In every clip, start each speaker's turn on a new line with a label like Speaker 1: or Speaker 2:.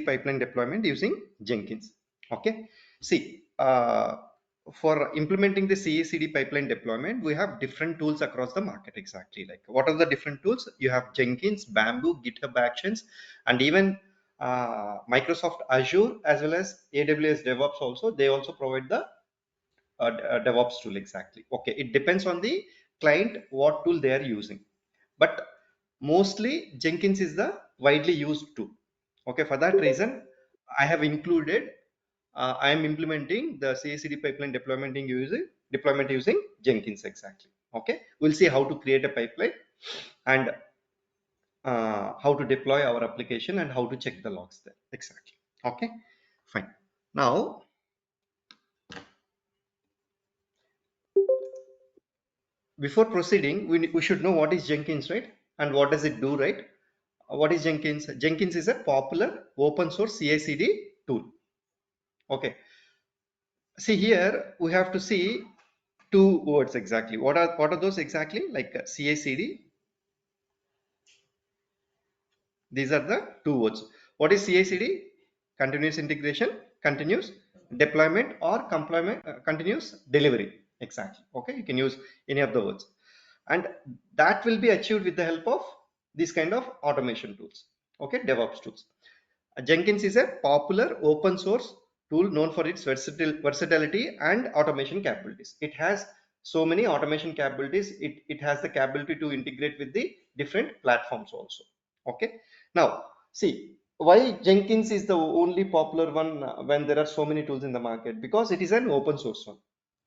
Speaker 1: pipeline deployment using Jenkins. Okay, see, for implementing the CI/CD pipeline deployment, we have different tools across the market. Exactly, like what are the different tools? You have Jenkins, Bamboo, GitHub Actions, and even Microsoft Azure as well as AWS DevOps. Also, they also provide the DevOps tool. Exactly. Okay, it depends on the client what tool they are using, but mostly Jenkins is the widely used tool. Okay, for that reason, I have included. I am implementing the CI/CD pipeline deployment using Jenkins. Exactly. Okay, we'll see how to create a pipeline and how to deploy our application and how to check the logs there. Exactly. Okay, fine. Now, before proceeding, we should know what is Jenkins, right? And what does it do, right? What is Jenkins? Jenkins is a popular open source CI/CD tool. Okay. See here, we have to see two words exactly. What are those exactly? Like CI/CD. These are the two words. What is CI/CD? Continuous integration, continuous deployment, or continuous delivery. Exactly. Okay, you can use any of the words, and that will be achieved with the help of this kind of automation tools. Okay, DevOps tools. Jenkins is a popular open source tool known for its versatility and automation capabilities. It has so many automation capabilities. It has the capability to integrate with the different platforms also. Okay. Now, see why Jenkins is the only popular one when there are so many tools in the market, because it is an open source one.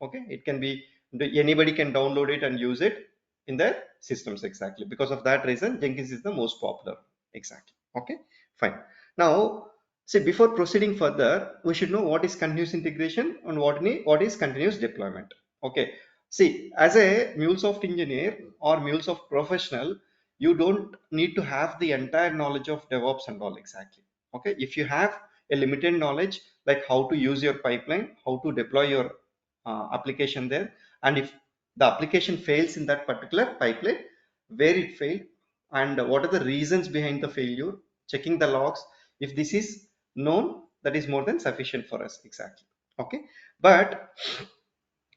Speaker 1: Okay. It can be, anybody can download it and use it in their systems. Exactly. Because of that reason, Jenkins is the most popular. Exactly. Okay. Fine. Now, see, before proceeding further, we should know what is continuous integration and what is continuous deployment. Okay. See, as a MuleSoft engineer or MuleSoft professional, you don't need to have the entire knowledge of DevOps and all. Exactly. Okay. If you have a limited knowledge, like how to use your pipeline, how to deploy your application there, and if the application fails in that particular pipeline, where it failed, and what are the reasons behind the failure, checking the logs, if this is known, that is more than sufficient for us. Exactly. Okay, but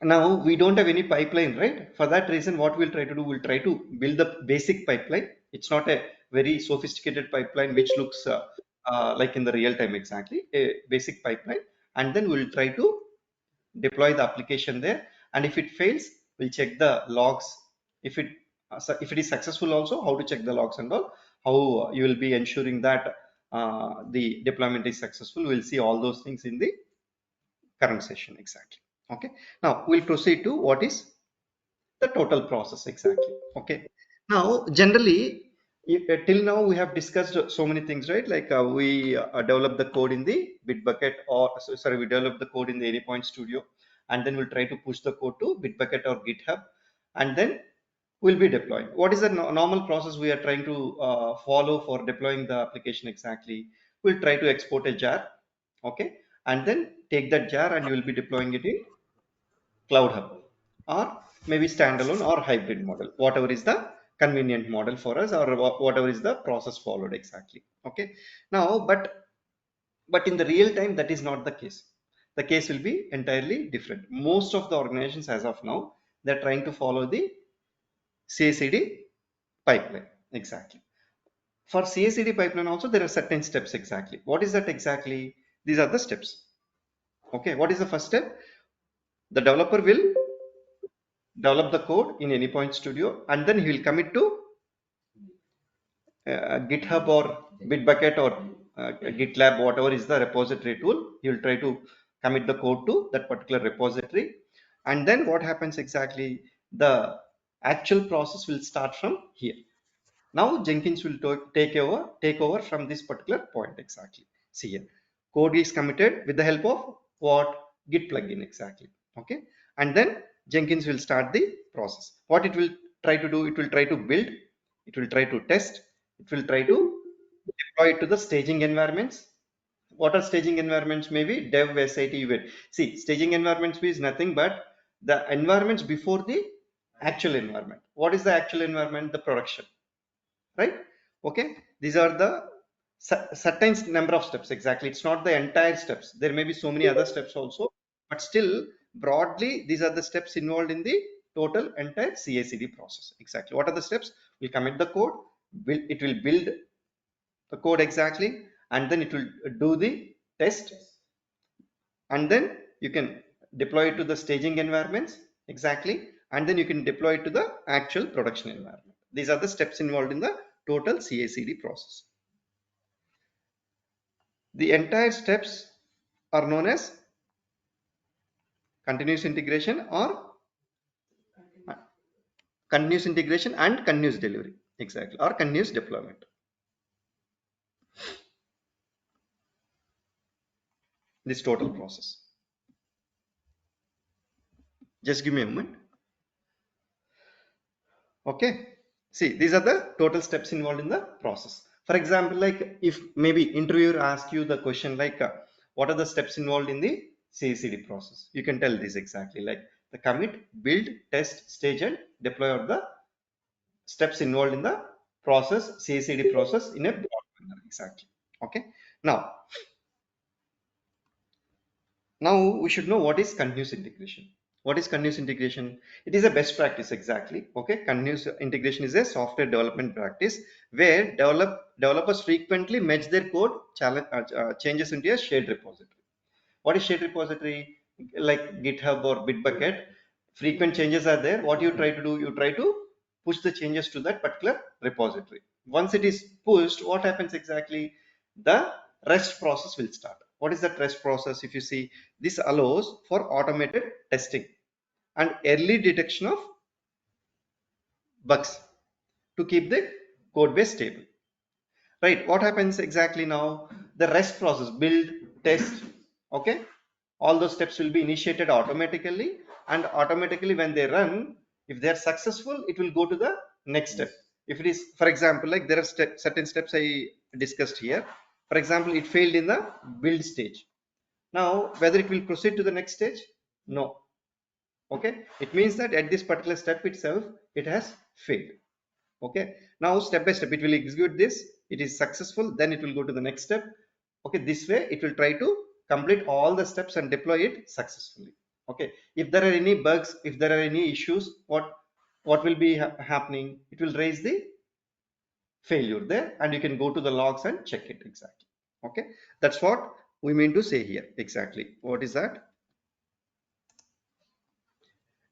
Speaker 1: now we don't have any pipeline, right? For that reason, what we'll try to do, we'll try to build the basic pipeline. It's not a very sophisticated pipeline which looks like in the real time. Exactly, a basic pipeline, and then we'll try to deploy the application there, and if it fails, we'll check the logs. If it is successful also, how to check the logs and all, how you will be ensuring that the deployment is successful. We'll see all those things in the current session. Exactly. Okay, now we'll proceed to what is the total process. Exactly. Okay, now generally, till now we have discussed so many things, right? Like we develop the code in the Bitbucket, or sorry, we develop the code in the Anypoint Studio, and then we'll try to push the code to Bitbucket or GitHub, and then we'll be deploying. What is the normal process we are trying to follow for deploying the application? Exactly, we'll try to export a jar. Okay, and then take that jar and you will be deploying it in CloudHub, or maybe standalone or hybrid model, whatever is the convenient model for us, or whatever is the process followed. Exactly. Okay, now but in the real time, that is not the case. The case will be entirely different. Most of the organizations as of now, they're trying to follow the CI/CD pipeline. Exactly. For CI/CD pipeline also, there are certain steps. Exactly. What is that exactly? These are the steps. Okay, what is the first step? The developer will develop the code in Anypoint Studio, and then he will commit to GitHub or Bitbucket or GitLab, whatever is the repository tool. He will try to commit the code to that particular repository, and then what happens exactly? The actual process will start from here. Now Jenkins will take over from this particular point. Exactly. See here, code is committed with the help of what? Git plugin. Exactly. Okay, and then Jenkins will start the process. What it will try to do? It will try to build. It will try to test. It will try to deploy it to the staging environments. What are staging environments? Maybe dev, SIT, UAT. See, staging environments is nothing but the environments before the actual environment. What is the actual environment? The production, right? Okay, these are the certain number of steps. Exactly, it's not the entire steps, there may be so many other steps also, but still broadly these are the steps involved in the total entire CI/CD process. Exactly, what are the steps? We commit the code, it will build the code exactly, and then it will do the test, and then you can deploy it to the staging environments. Exactly, and then you can deploy it to the actual production environment. These are the steps involved in the total CI/CD process. The entire steps are known as continuous integration or continuous integration and continuous delivery. Exactly, or continuous deployment. This total process. Just give me a moment. Okay, see, these are the total steps involved in the process. For example, like if maybe interviewer asks you the question like what are the steps involved in the CI/CD process, you can tell this exactly, like the commit, build, test, stage and deploy are the steps involved in the process, CI/CD process in a broad manner. Exactly. Okay, now we should know what is continuous integration. What is continuous integration? It is a best practice. Exactly. Okay, continuous integration is a software development practice where developers frequently merge their code changes into a shared repository. What is shared repository? Like GitHub or Bitbucket, frequent changes are there. What you try to do, you try to push the changes to that particular repository. Once it is pushed, what happens exactly? The rest process will start. What is that rest process? If you see, this allows for automated testing and early detection of bugs to keep the code base stable. Right, what happens exactly now? The rest process, build, test, okay, all those steps will be initiated automatically, and automatically when they run, if they are successful, it will go to the next step. If it is, for example, like there are certain steps I discussed here. For example, it failed in the build stage. Now whether it will proceed to the next stage? No. Okay, it means that at this particular step itself it has failed. Okay, now step by step it will execute this. It is successful, then it will go to the next step. Okay, this way it will try to complete all the steps and deploy it successfully. Okay, if there are any bugs, if there are any issues, what will be happening? It will raise the failure there, and you can go to the logs and check it. Exactly. Okay, that's what we mean to say here. Exactly, what is that?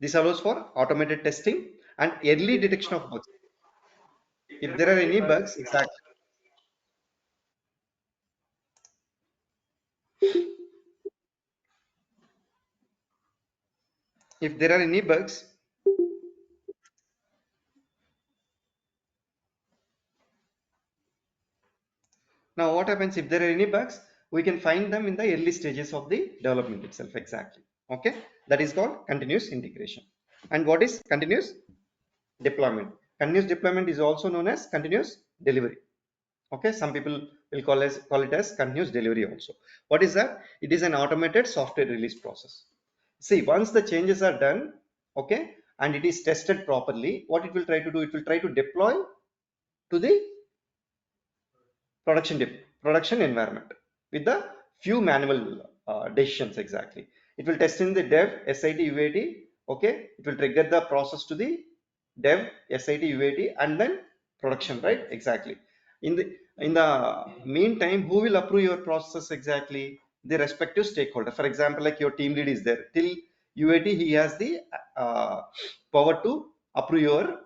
Speaker 1: This allows for automated testing and early detection of bugs. If there are any bugs, exactly. If there are any bugs, now what happens if there are any bugs? We can find them in the early stages of the development itself. Exactly. Okay, that is called continuous integration. And what is continuous deployment? Continuous deployment is also known as continuous delivery. Okay, some people will call it as continuous delivery also. What is that? It is an automated software release process. See, once the changes are done, okay, and it is tested properly, what it will try to do, it will try to deploy to the production environment with the few manual decisions. Exactly, it will test in the dev, SIT, UAT. Okay, it will trigger the process to the dev, SIT, UAT, and then production. Right, exactly. In the meantime, who will approve your process? Exactly, the respective stakeholder. For example, like your team lead is there till UAT, he has the uh, power to approve your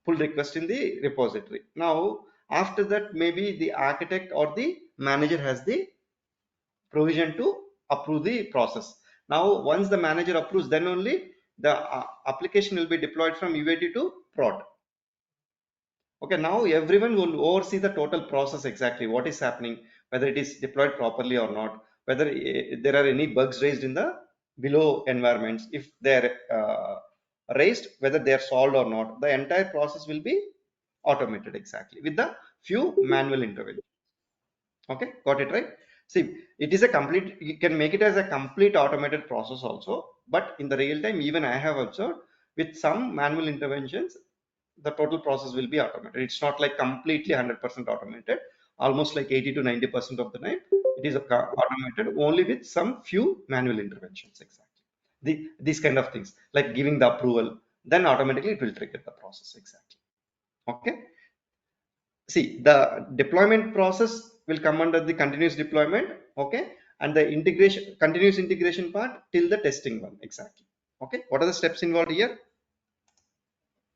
Speaker 1: pull request in the repository. Now after that, maybe the architect or the manager has the provision to approve the process. Now once the manager approves, then only the application will be deployed from UAT to prod. Okay, now everyone will oversee the total process. Exactly, what is happening, whether it is deployed properly or not, whether there are any bugs raised in the below environments. If they're raised, whether they are solved or not, the entire process will be automated. Exactly, with the few manual interventions. Okay, got it, right? See, it is a complete, you can make it as a complete automated process also, but in the real time, even I have observed, with some manual interventions the total process will be automated. It's not like completely 100% automated. almost like 80 to 90% of the time it is automated only with some few manual interventions. Exactly. These kind of things like giving the approval, then automatically it will trigger the process. Exactly. Okay. See, the deployment process will come under the continuous deployment. Okay. And the integration, continuous integration part till the testing one. Exactly. Okay. What are the steps involved here?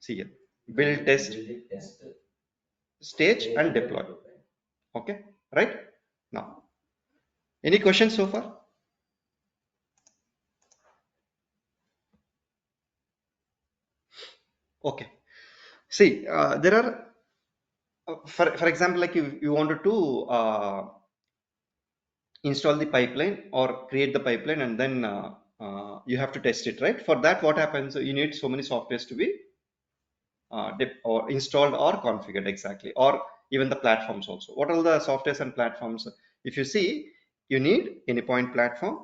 Speaker 1: See here, build, test, stage and deploy. Okay, right? Now, any questions so far? Okay. See, there are, for example, like you wanted to install the pipeline or create the pipeline, and then you have to test it, right? For that, what happens? You need so many softwares to be or installed or configured, exactly, or even the platforms also. What are the softwares and platforms? If you see, you need Anypoint platform.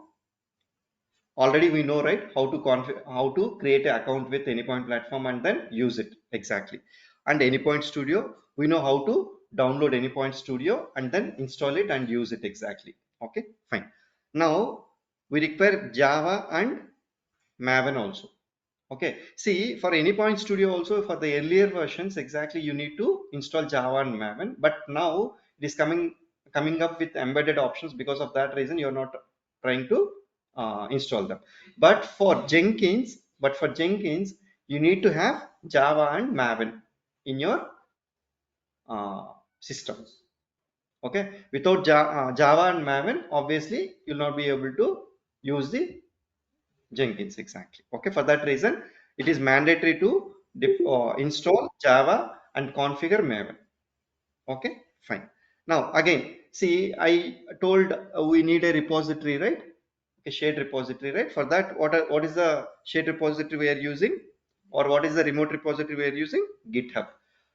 Speaker 1: Already we know, right, how to how to create an account with Anypoint platform and then use it, exactly. And Anypoint Studio, we know how to download Anypoint Studio and then install it and use it, exactly. Okay, fine. Now we require Java and Maven also. Okay, see, for Anypoint Studio also, for the earlier versions, exactly, you need to install Java and Maven, but now it is coming up with embedded options. Because of that reason, you're not trying to install them. But for Jenkins, you need to have Java and Maven in your system. Okay, without Java and Maven, obviously you'll not be able to use the Jenkins, exactly. Okay, for that reason, it is mandatory to install Java and configure Maven. Okay, fine. Now again, see, I told we need a repository, right? A shared repository, right? For that, what is the shared repository we are using, or what is the remote repository we are using? GitHub.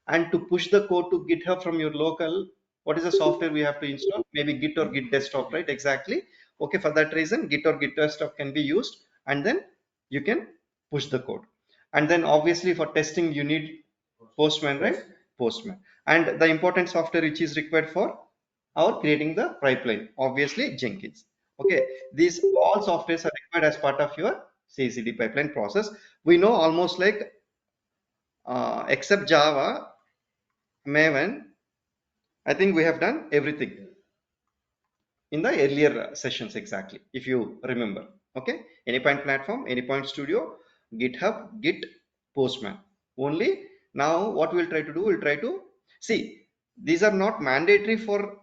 Speaker 1: And to push the code to GitHub from your local, what is the software we have to install? Maybe Git or Git desktop, right? Exactly. Okay, for that reason, Git or Git desktop can be used, and then you can push the code. And then obviously for testing, you need Postman, right? Postman. And the important software which is required for our creating the pipeline, obviously Jenkins. Okay, these all softwares are required as part of your CI/CD pipeline process. We know almost like except Java, Maven, I think we have done everything in the earlier sessions, exactly, if you remember. Okay, Anypoint platform, Anypoint Studio, GitHub, Git, Postman. Only now what we'll try to do, we'll try to see, these are not mandatory for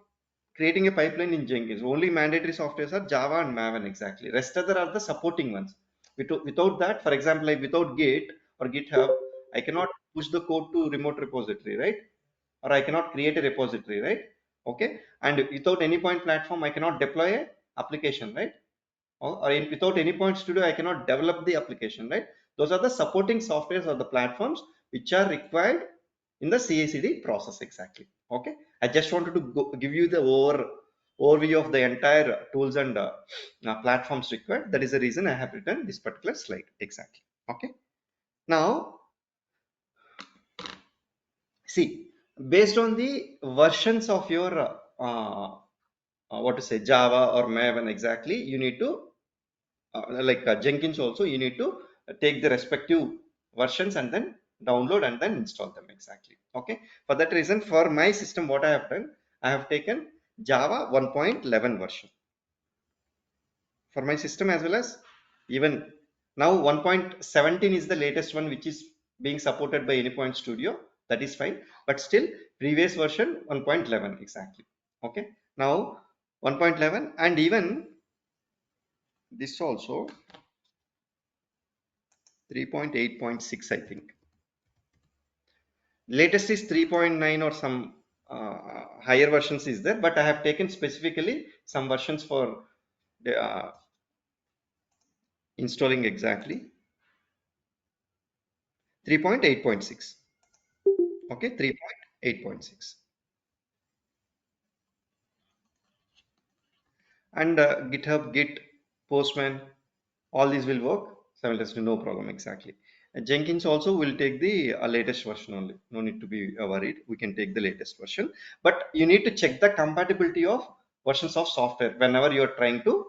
Speaker 1: creating a pipeline in Jenkins. Only mandatory softwares are Java and Maven, exactly. Rest other are the supporting ones. Without that, for example, like without Git or GitHub, I cannot push the code to remote repository, right? Or I cannot create a repository, right? Okay, and without Anypoint platform, I cannot deploy a application, right? Without Anypoint Studio, I cannot develop the application, right? Those are the supporting softwares or the platforms which are required in the CI/CD process, exactly. Okay, I just wanted to give you the overview of the entire tools and platforms required. That is the reason I have written this particular slide, exactly. Okay, now see, based on the versions of your what to say, Java or Maven, exactly, you need to Jenkins also, you need to take the respective versions and then download and then install them, exactly. Okay, for that reason, for my system, what I have done, I have taken Java 1.11 version for my system, as well as even now 1.17 is the latest one which is being supported by Anypoint Studio. That is fine, but still previous version 1.11, exactly. Okay, now 1.11, and even this also 3.8.6, I think. Latest is 3.9 or some higher versions is there, but I have taken specifically some versions for the installing, exactly 3.8.6. Okay, 3.8.6. And GitHub, Git, Postman, all these will work simultaneously, no problem, exactly. Jenkins also will take the latest version only. No need to be worried. We can take the latest version, but you need to check the compatibility of versions of software whenever you are trying to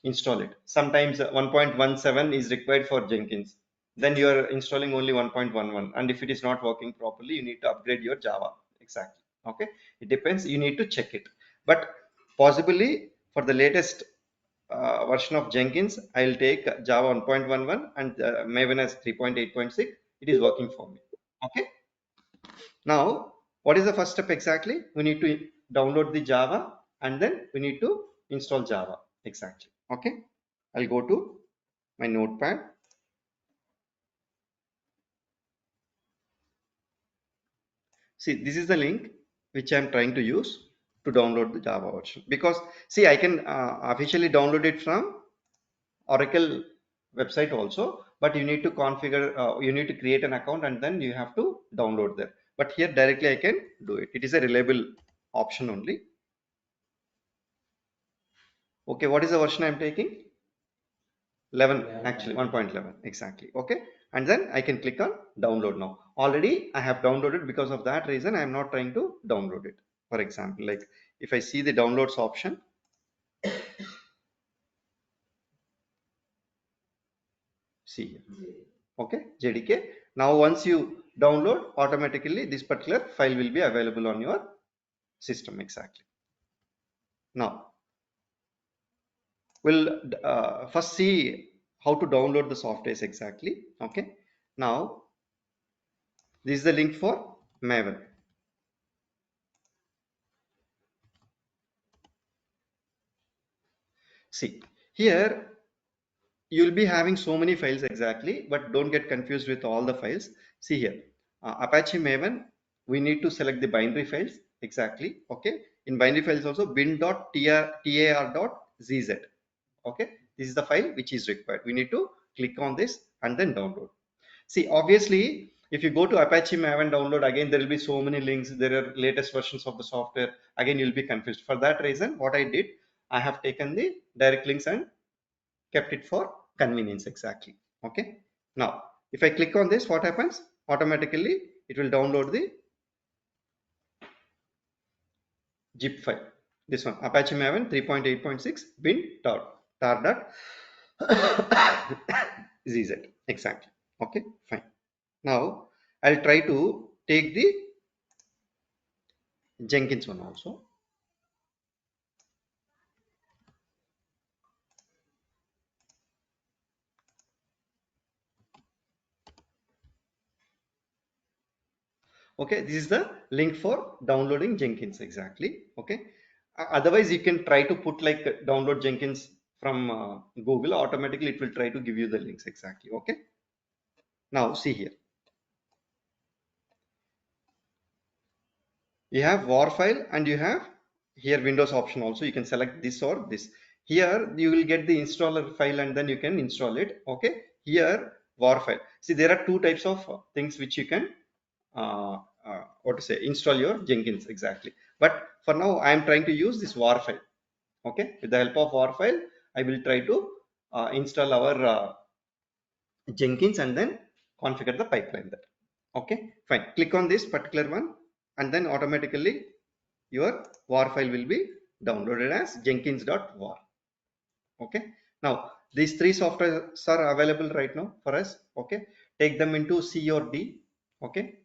Speaker 1: install it. Sometimes 1.17 is required for Jenkins. Then you are installing only 1.11, and if it is not working properly, you need to upgrade your Java. Exactly. Okay. It depends. You need to check it, but possibly for the latest version of Jenkins, I'll take Java 1.11 and Maven as 3.8.6. It is working for me. Okay. Now, what is the first step exactly? We need to download the Java and then we need to install Java. Exactly. Okay. I'll go to my notepad. See, this is the link which I'm trying to use to download the Java version, because see, I can officially download it from Oracle website also, but you need to configure, you need to create an account and then you have to download there. But here directly I can do it. It is a reliable option only. Okay, what is the version I'm taking? 11, actually 1.11 exactly. Okay, and then I can click on download now. Already I have downloaded. Because of that reason I am not trying to download it. For example, like if I see the downloads option, see here. Okay, JDK. Now once you download, automatically this particular file will be available on your system. Exactly. Now we'll first see how to download the softwares exactly. Okay, now this is the link for Maven. See here, you'll be having so many files exactly, but don't get confused with all the files. See here, Apache Maven, we need to select the binary files exactly. Okay, in binary files also bin.tar.zz. Okay, this is the file which is required. We need to click on this and then download. See, obviously if you go to Apache Maven download, again there will be so many links, there are latest versions of the software, again you'll be confused. For that reason, what I did, I have taken the direct links and kept it for convenience. Exactly. Okay, now if I click on this, what happens? Automatically it will download the zip file. This one, Apache Maven 3.8.6 bin tar dot zz. Exactly. Okay, fine. Now I'll try to take the Jenkins one also. Okay, this is the link for downloading Jenkins. Exactly. Okay, otherwise you can try to put like download Jenkins from Google. Automatically it will try to give you the links. Exactly. Okay, now see here, you have war file and you have here Windows option also. You can select this or this. Here you will get the installer file and then you can install it. Okay, here war file. See, there are two types of things which you can what to say, install your Jenkins. Exactly, but for now I am trying to use this war file. Okay, with the help of war file I will try to install our Jenkins and then configure the pipeline there. Okay, fine. Click on this particular one and then automatically your war file will be downloaded as jenkins.war. Okay, now these three softwares are available right now for us. Okay, take them into C or D. Okay,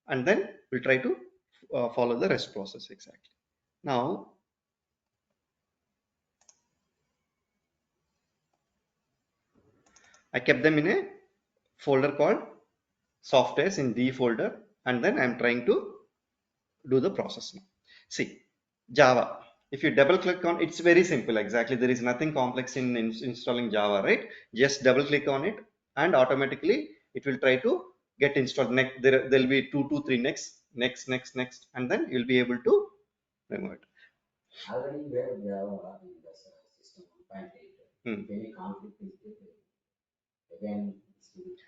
Speaker 1: and then we'll try to follow the rest process. Exactly. Now I kept them in a folder called softwares in D folder, and then I'm trying to do the process now. See, Java. If you double click on, it's very simple. Exactly, there is nothing complex in installing Java, right? Just double click on it, and automatically it will try to get installed. Next, there'll be 2 to 3 next, and then you'll be able to remove it. Already we have Java in the system 1.8. If any conflict is there, again.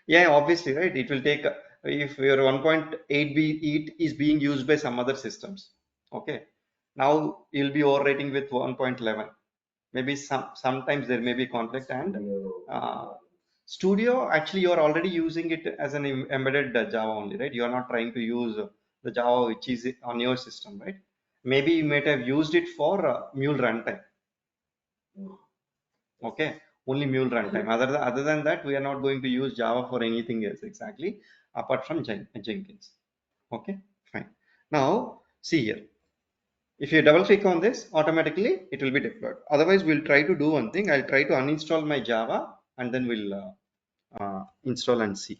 Speaker 1: Yeah, obviously, right? It will take if your 1.8 it is being used by some other systems. Okay, now you'll be overwriting with 1.11. Maybe sometimes there may be conflict and Studio, actually you are already using it as an embedded Java only, right? You are not trying to use the Java which is on your system, right? Maybe you might have used it for Mule runtime. Okay, only Mule runtime. Other than that, we are not going to use Java for anything else exactly, apart from Jenkins. Okay, fine. Now see here. If you double click on this, automatically it will be deployed. Otherwise, we'll try to do one thing. I'll try to uninstall my Java and then we'll install and see.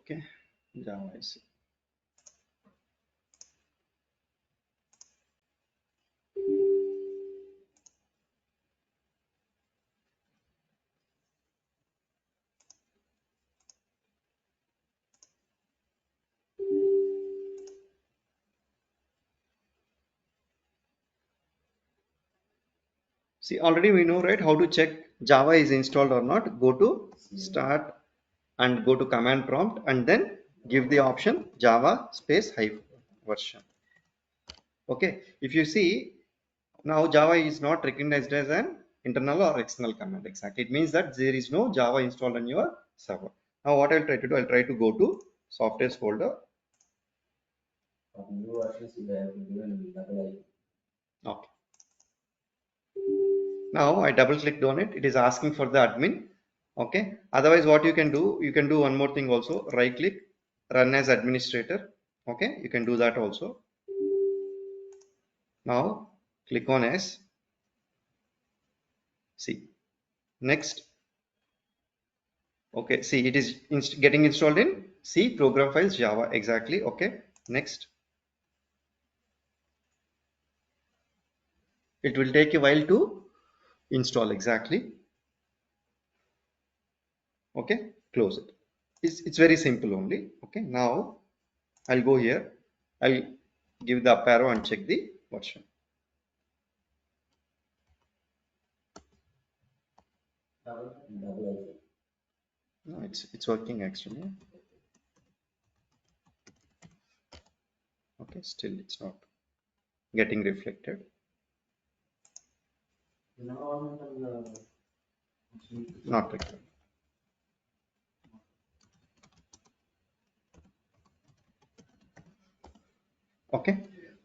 Speaker 1: Okay, Java I see. See, already we know, right, how to check Java is installed or not. Go to start and go to command prompt and then give the option Java space hyphen version. Okay, if you see now Java is not recognized as an internal or external command exactly. It means that there is no Java installed on your server. Now what I'll try to do, I'll try to go to softwares folder. Okay. Now I double clicked on it. It is asking for the admin. Okay. Otherwise, what you can do one more thing also. Right click, run as administrator. Okay. You can do that also. Now click on as. See. Next. Okay. See, it is getting installed in C program files Java. Exactly. Okay. Next. It will take a while to install exactly. Okay. Close it. It's very simple only. Okay. Now I'll go here. I'll give the up arrow and check the version. No, it's working actually. Okay, still it's not getting reflected. Not required. Okay,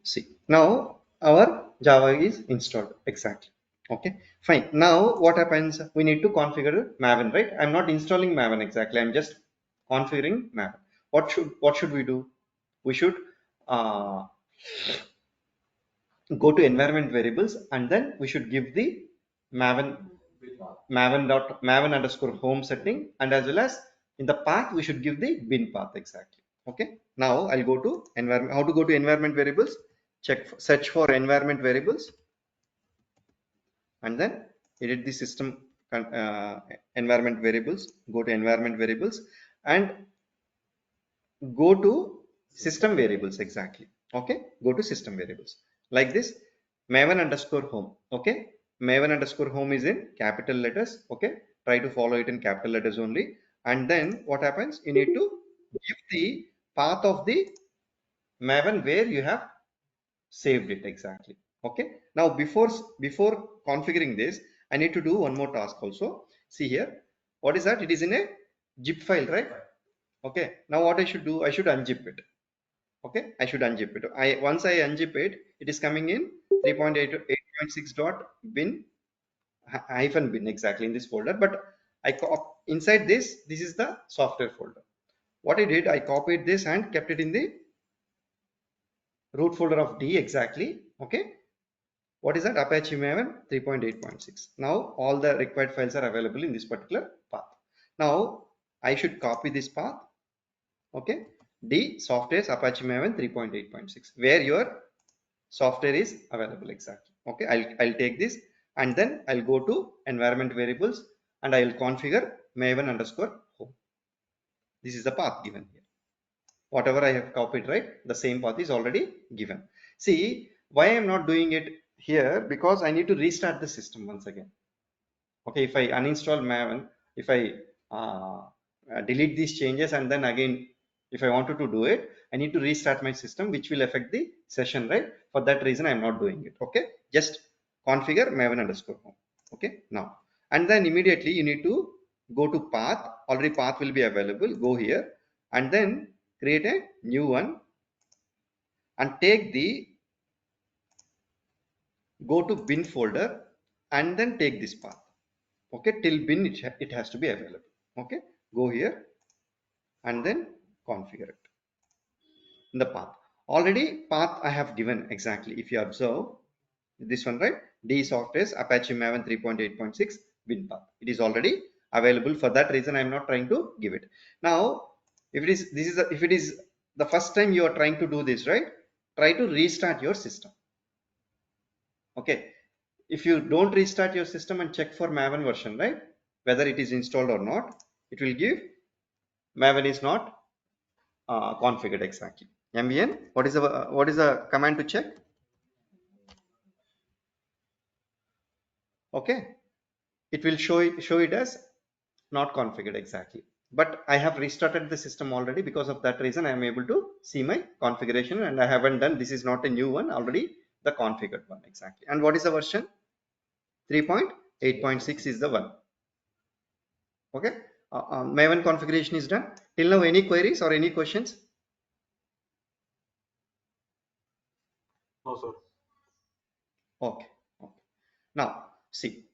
Speaker 1: see now our Java is installed exactly. Okay, fine. Now what happens? We need to configure Maven, right? I'm not installing Maven exactly. I'm just configuring Maven. What should we do? We should uh, go to environment variables and then we should give the maven maven underscore home setting, and as well as in the path we should give the bin path exactly. Okay, now I'll go to environment. How to go to environment variables? Search for environment variables and then edit the system environment variables. Go to environment variables and go to system variables exactly. Okay, go to system variables like this, maven underscore home. Okay, maven underscore home is in capital letters. Okay, try to follow it in capital letters only, and then what happens, you need to give the path of the maven where you have saved it exactly. Okay, now before configuring this, I need to do one more task also. See here, what is that? It is in a zip file, right? Okay, now what I should do, I should unzip it. Okay, I should unzip it. Once I unzip it, it is coming in 3.8.6 dot bin hyphen bin exactly in this folder. But inside this is the software folder. What I did, I copied this and kept it in the root folder of D exactly. Okay, what is that? Apache Maven 3.8.6. Now all the required files are available in this particular path. Now I should copy this path. Okay, D softwares Apache Maven 3.8.6 where your software is available exactly. Okay, I'll take this and then I'll go to environment variables and I'll configure maven underscore home. This is the path given here. Whatever I have copied, right, the same path is already given. See, Why I'm not doing it here? Because I need to restart the system once again. Okay, if I uninstall Maven, if I delete these changes, and then again if I wanted to do it, I need to restart my system, which will affect the session, right? For that reason I'm not doing it. Okay, just configure maven underscore home. Okay, now and then immediately you need to go to path. Already path will be available. Go here and then create a new one and take the go to bin folder and then take this path. Okay, till bin it has to be available. Okay, go here and then configure it in the path. Already path I have given exactly. If you observe this one, right? D softwares Apache Maven 3.8.6 bin path. It is already available. For that reason I am not trying to give it. Now if it is if it is the first time you are trying to do this, right, try to restart your system. Okay, if you don't restart your system and check for Maven version, right, whether it is installed or not, it will give Maven is not configured exactly. MVN, what is the command to check? Okay, it will show it as not configured exactly. But I have restarted the system already. Because of that reason I am able to see my configuration, and I haven't done, this is not a new one, already the configured one exactly. And what is the version? 3.8.6 is the one. Okay, Maven configuration is done. Till now, any queries or any questions?
Speaker 2: No, sir.
Speaker 1: Okay, okay. Now see,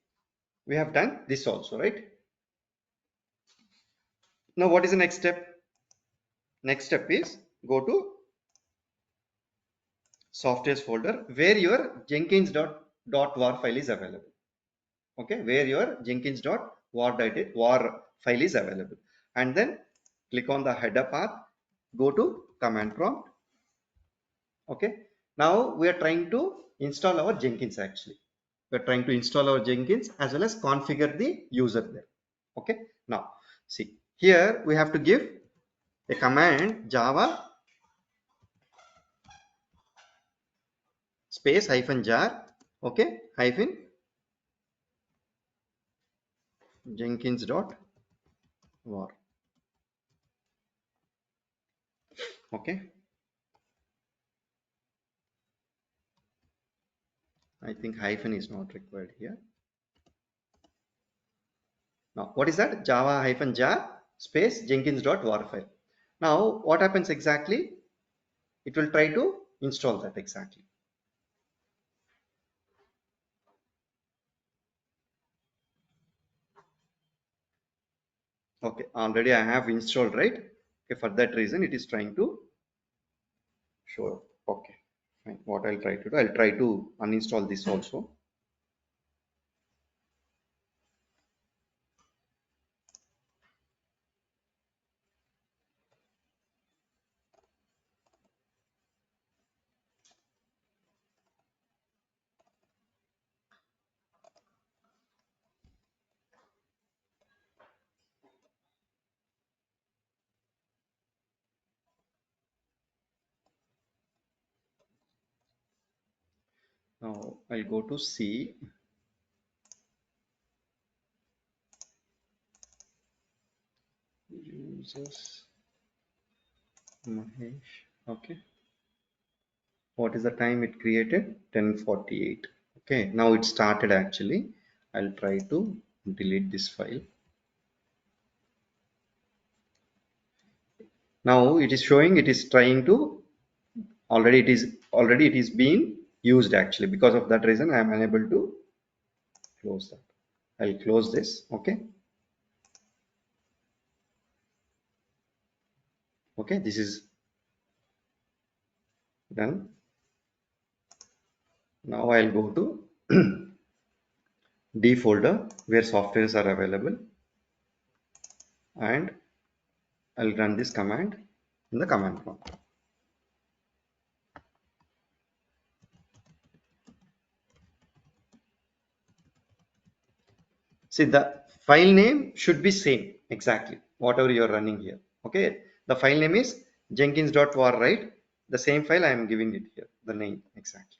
Speaker 1: we have done this also, right? Now what is the next step? Next step is go to softwares folder where your jenkins.war file is available. Okay, where your jenkins.war file is available, and then click on the header path, go to command prompt. Okay, now we are trying to install our Jenkins. Actually we are trying to install our Jenkins as well as configure the user there. Okay, now see, here we have to give a command java space -jar. Okay, hyphen jenkins.war. Okay, I think hyphen is not required here. Now what is that? Java -jar space jenkins.war file. Now what happens exactly? It will try to install that exactly. Okay, already I have installed, right? Okay, for that reason it is trying to show up. Okay, fine. What I'll try to do, I'll try to uninstall this also. Now I'll go to C. Users Mahesh. Okay, what is the time it created? 10:48. Okay, now it started actually. I'll try to delete this file. Now it is showing it is trying to already it is being used actually. Because of that reason I am unable to close that. I'll close this. Okay, okay, this is done. Now I'll go to D folder where softwares are available, and I'll run this command in the command prompt. See, the file name should be same exactly whatever you're running here. Okay, the file name is jenkins.war, right? The same file I am giving it here, the name exactly.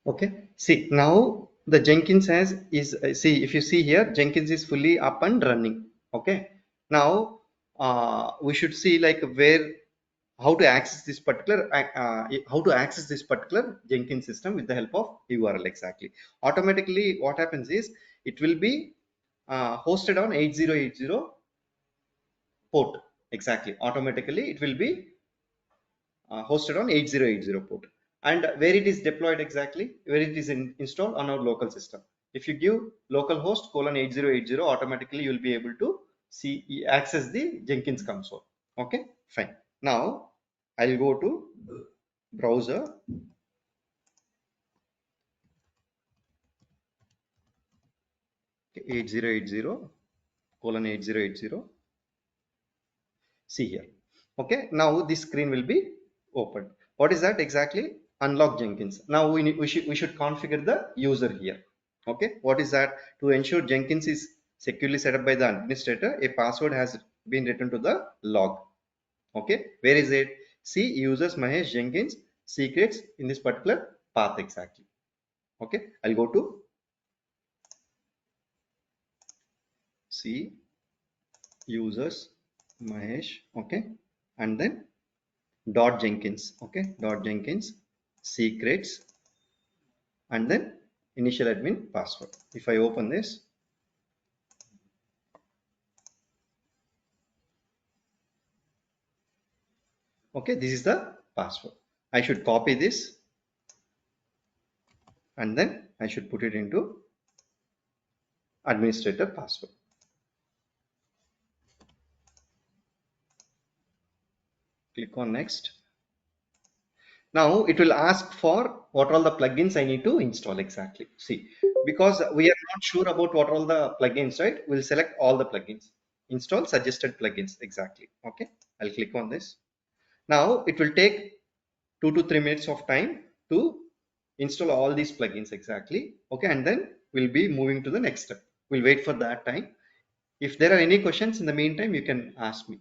Speaker 1: Okay. See, now the Jenkins has is see, if you see here, Jenkins is fully up and running. Okay. Now we should see like where how to access this particular how to access this particular Jenkins system with the help of URL exactly. Automatically, what happens is it will be hosted on 8080 port exactly. Automatically, it will be hosted on 8080 port, and where it is deployed exactly, where it is installed on our local system. If you give localhost colon 8080, automatically you will be able to see access the Jenkins console. Okay, fine. Now I'll go to browser. 8080 colon 8080. See here. Okay, now this screen will be opened. What is that exactly? Unlock Jenkins. Now we should configure the user here. Okay, what is that? To ensure Jenkins is securely set up by the administrator, a password has been written to the log. Okay, where is it? See, users Mahesh Jenkins secrets in this particular path exactly. Okay, I'll go to see users Mahesh. Okay, and then dot Jenkins. Okay, dot Jenkins secrets, and then initial admin password. If I open this, okay, this is the password. I should copy this and then I should put it into administrator password. Click on next. Now it will ask for what all the plugins I need to install exactly. See, because we are not sure about what all the plugins, right? We'll select all the plugins. Install suggested plugins exactly. Okay, I'll click on this. Now it will take 2 to 3 minutes of time to install all these plugins exactly. Okay, and then we'll be moving to the next step. We'll wait for that time. If there are any questions in the meantime, you can ask me.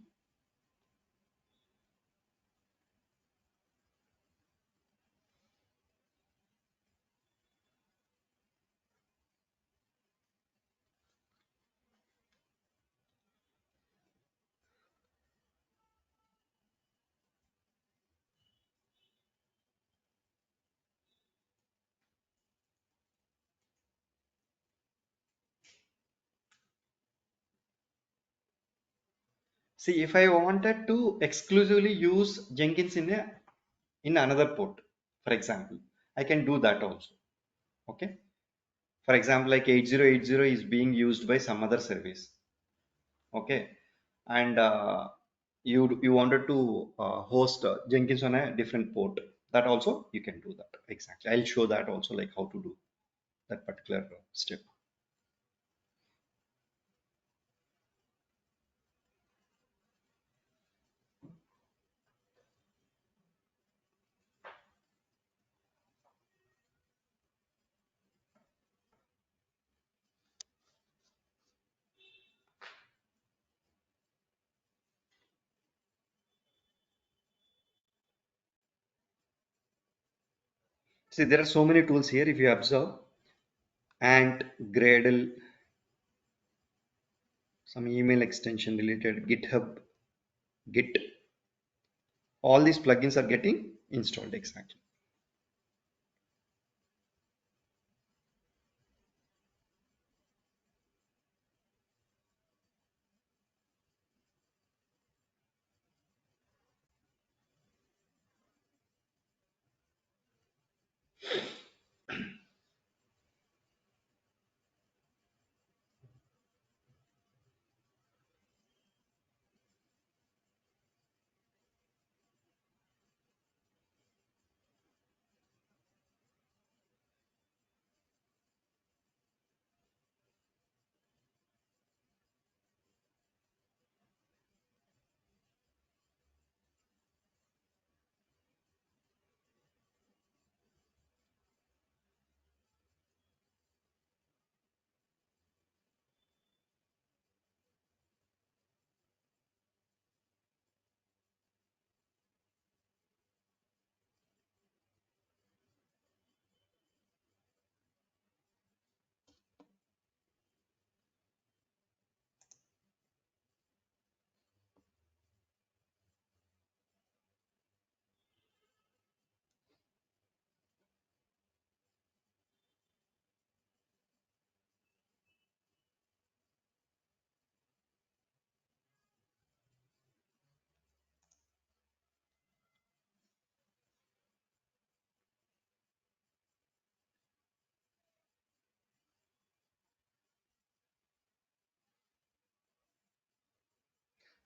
Speaker 1: See, if I wanted to exclusively use Jenkins in another port, for example, I can do that also. Okay. For example, like 8080 is being used by some other service. Okay, and you wanted to host Jenkins on a different port, that also you can do that exactly. I'll show that also, like how to do that particular step. See, there are so many tools here. If you observe, Ant, Gradle, some email extension related, GitHub, Git, all these plugins are getting installed exactly.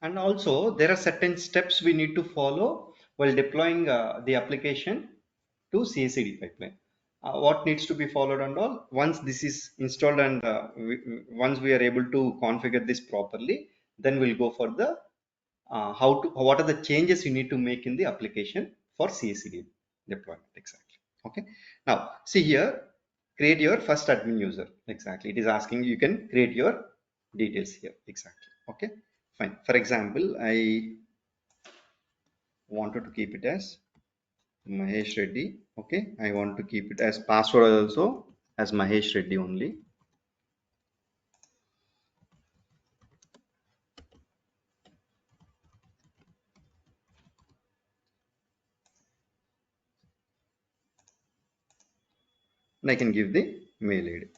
Speaker 1: And also there are certain steps we need to follow while deploying the application to CI/CD pipeline. What needs to be followed and all. Once this is installed and once we are able to configure this properly, then we'll go for the what are the changes you need to make in the application for CI/CD deployment. Exactly. Okay. Now see here, create your first admin user. Exactly. It is asking you can create your details here. Exactly. Okay. Fine. For example, I wanted to keep it as Mahesh Reddy. Okay. I want to keep it as password also as Mahesh Reddy only. And I can give the mail ID.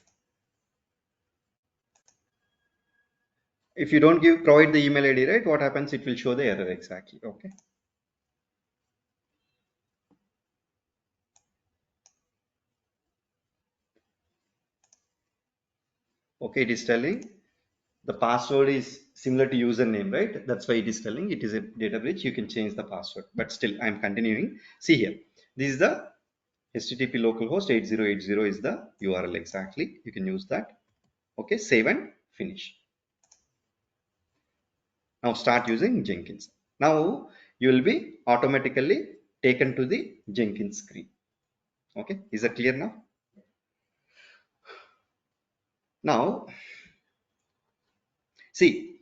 Speaker 1: If you don't provide the email ID, right, what happens? It will show the error. Exactly. Okay. Okay. It is telling the password is similar to username, right? That's why it is telling it is a data breach. You can change the password, but still I'm continuing. See here, this is the HTTP localhost 8080 is the URL. Exactly. You can use that. Okay. Save and finish. Now start using Jenkins. Now you will be automatically taken to the Jenkins screen. Okay. Is that clear now? Now see,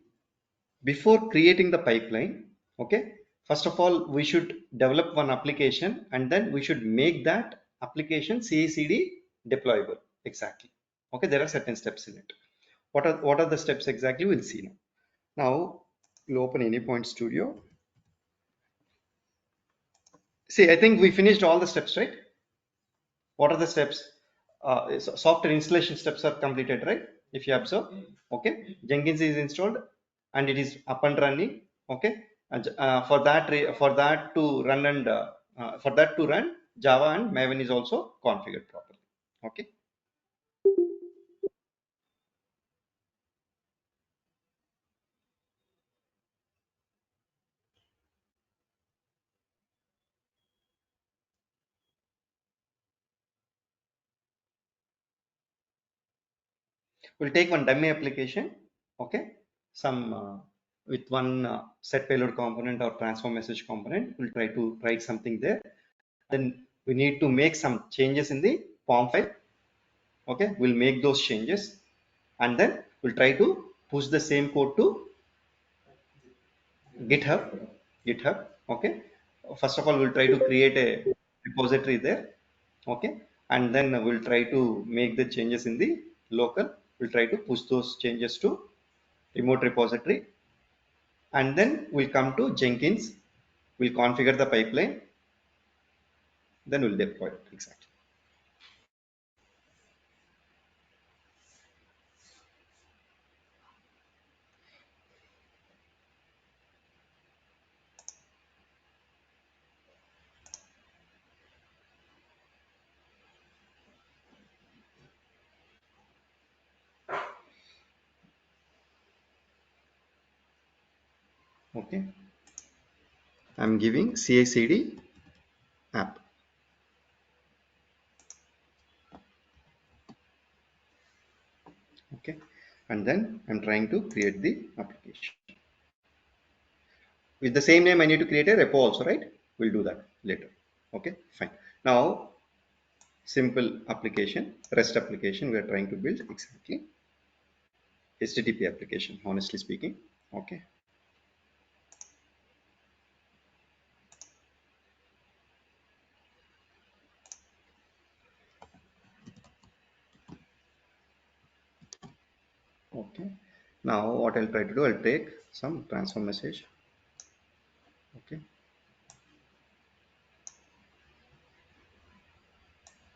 Speaker 1: before creating the pipeline, okay, first of all we should develop one application and then we should make that application CI/CD deployable. Exactly. Okay, there are certain steps in it. What are the steps exactly? We'll see now. Now we'll open Anypoint Studio. See, I think we finished all the steps, right? What are the steps? Software installation steps are completed, right? If you observe, okay, Jenkins is installed and it is up and running. Okay. And for that to run and for that to run, Java and Maven is also configured properly. Okay. We'll take one dummy application. Okay. Some with one set payload component or transform message component. We'll try to write something there. Then we need to make some changes in the form file. Okay, we'll make those changes and then we'll try to push the same code to github. Okay, first of all we'll try to create a repository there. Okay, and then we'll try to make the changes in the local. We'll try to push those changes to remote repository and then we'll come to Jenkins. We'll configure the pipeline, then we'll deploy it. Exactly. Okay, I'm giving CI/CD app. Okay, and then I'm trying to create the application with the same name. I need to create a repo also, right? We'll do that later. Okay, fine. Now simple application, REST application we are trying to build. Exactly. HTTP application, honestly speaking. Okay. Okay, now what I'll try to do, I'll take some transfer message. Okay,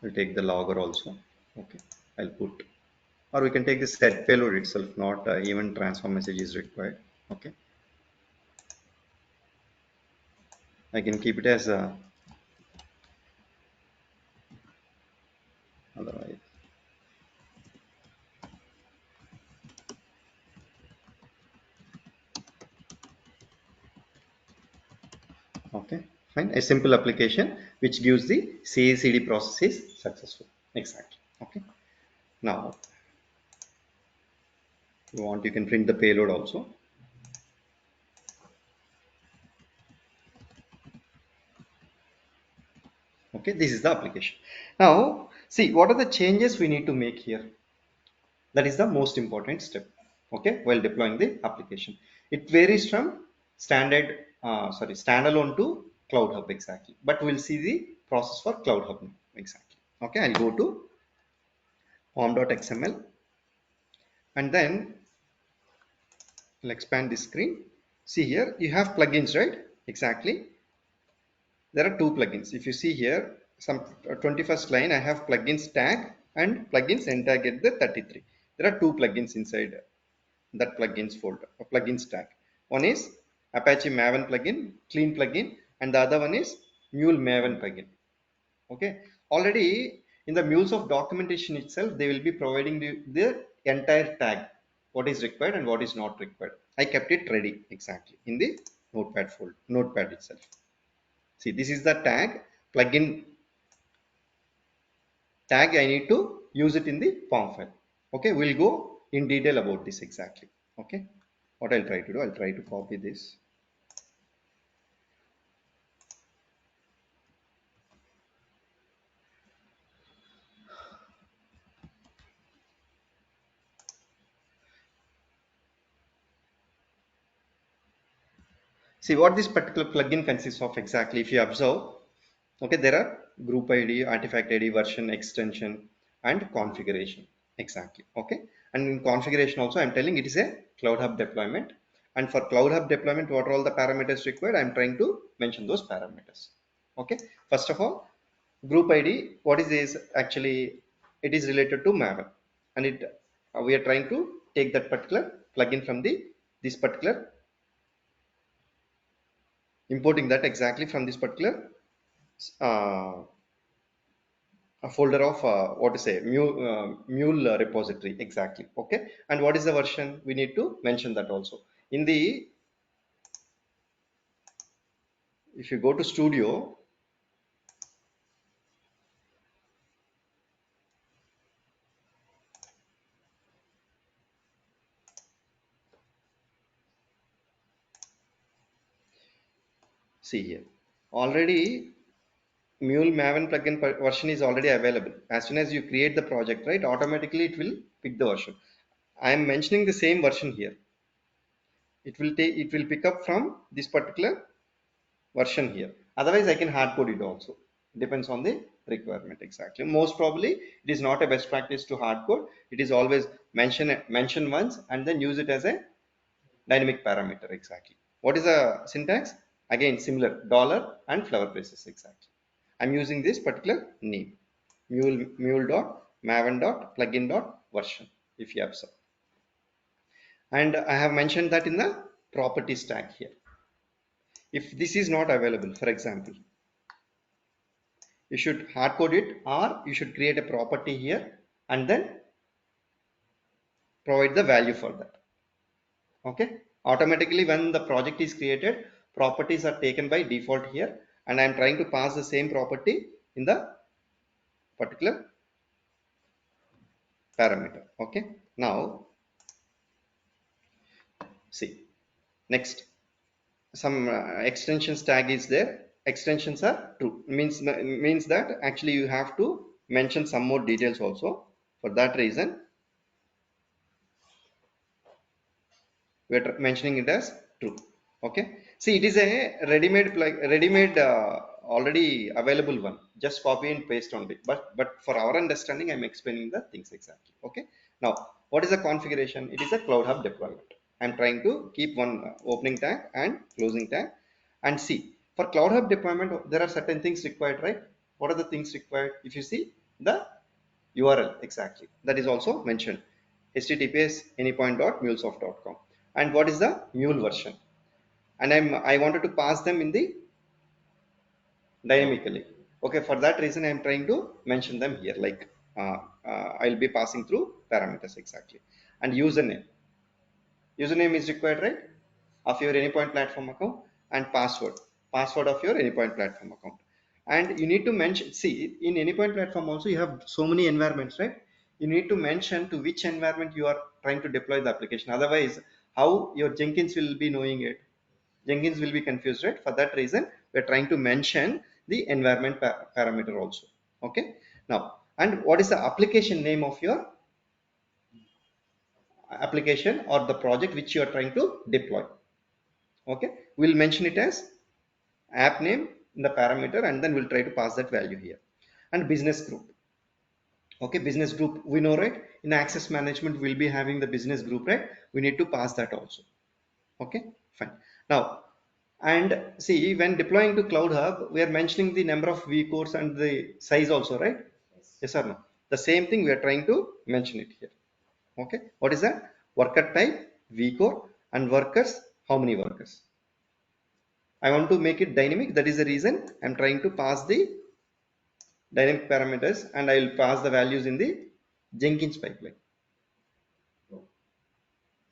Speaker 1: I'll take the logger also. Okay, I'll put, or we can take the set payload itself, not even transfer message is required. Okay, I can keep it as a otherwise. Okay, fine. A simple application which gives the CI/CD process is successful. Exactly. Okay. Now, you want you can print the payload also. Okay, this is the application. Now, see what are the changes we need to make here. That is the most important step. Okay, while deploying the application, it varies from standalone to CloudHub exactly. But we'll see the process for CloudHub now exactly. Okay, I'll go to form.xml and then I'll expand the screen. See here, you have plugins, right? Exactly. There are two plugins. If you see here, some 21st line, I have plugins tag and plugins end tag at the 33. There are two plugins inside that plugins folder, a plugins tag. One is Apache Maven plugin, clean plugin, and the other one is Mule Maven plugin. Okay. Already in the MuleSoft documentation itself, they will be providing the entire tag, what is required and what is not required. I kept it ready exactly in the notepad folder, notepad itself. See, this is the tag plugin tag. I need to use it in the form file. Okay, we'll go in detail about this exactly. Okay, what I'll try to do, I'll try to copy this. See what this particular plugin consists of exactly. If you observe, okay, there are group ID, artifact ID, version, extension, and configuration exactly. Okay, and in configuration also, I'm telling it is a CloudHub deployment. And for CloudHub deployment, what are all the parameters required? I'm trying to mention those parameters. Okay, first of all, group ID. What is this? Actually, it is related to Maven, and we are trying to take that particular plugin from this particular importing that exactly from this particular uh, a folder of what to say mule repository exactly. Okay, and what is the version? We need to mention that also in the, if you go to studio, see here already Mule Maven plugin version is already available. As soon as you create the project, right, automatically it will pick the version. I am mentioning the same version here. It will pick up from this particular version here. Otherwise I can hard code it also. Depends on the requirement exactly. Most probably it is not a best practice to hard code. It is always mention once and then use it as a dynamic parameter exactly. What is the syntax? Again similar, dollar and flower braces exactly. I'm using this particular name, mule dot maven dot plugin dot version, if you have so. And I have mentioned that in the properties tag here. If this is not available, for example, you should hard code it, or you should create a property here and then provide the value for that. Okay, automatically when the project is created, properties are taken by default here, and I am trying to pass the same property in the particular parameter. Okay, now see, next, some extensions tag is there. Extensions are true, means that actually you have to mention some more details also. For that reason we are mentioning it as true. Okay, see, it is a ready-made already available one, just copy and paste only, but for our understanding I'm explaining the things exactly. Okay, now what is the configuration? It is a CloudHub deployment. I'm trying to keep one opening tag and closing tag. And see, for CloudHub deployment there are certain things required, right? What are the things required? If you see the URL exactly, that is also mentioned, https anypoint.mulesoft.com. And what is the mule version? And I wanted to pass them in the dynamically. Okay, for that reason I'm trying to mention them here, like I'll be passing through parameters exactly. And username is required, right, of your anypoint platform account. And password, password of your Anypoint platform account. And you need to mention, see, in Anypoint platform also you have so many environments, right? You need to mention to which environment you are trying to deploy the application. Otherwise, how your Jenkins will be knowing it? Jenkins will be confused, right? For that reason, we're trying to mention the environment parameter also. Okay. Now, and what is the application name of your application or the project which you are trying to deploy? Okay. We'll mention it as app name in the parameter, and then we'll try to pass that value here. And business group. Okay. Business group, we know, right? In access management, we'll be having the business group, right? We need to pass that also. Okay. Fine. Now, and see, when deploying to CloudHub, we are mentioning the number of vCores and the size also, right? Yes or no? The same thing we are trying to mention it here. Okay. What is that? Worker type, vCore, and workers, how many workers? I want to make it dynamic. That is the reason I'm trying to pass the dynamic parameters, and I will pass the values in the Jenkins pipeline.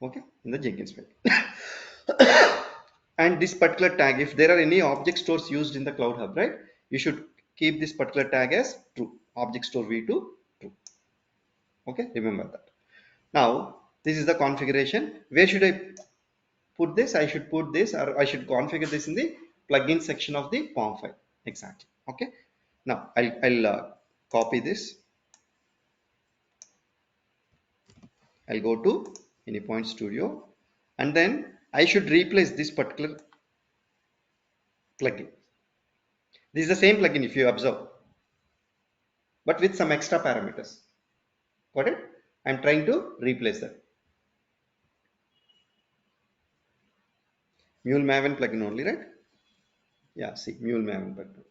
Speaker 1: Okay. In the Jenkins pipeline. And this particular tag, if there are any object stores used in the CloudHub, right, you should keep this particular tag as true, object store v2 true. Okay, remember that. Now this is the configuration. Where should I put this? I should put this, or I should configure this in the plugin section of the form file. Exactly. Okay. Now I'll copy this. I'll go to Anypoint Studio, and then I should replace this particular plugin. This is the same plugin if you observe, but with some extra parameters. Got it? I'm trying to replace that. Mule Maven plugin only, right? Yeah, see, Mule Maven plugin.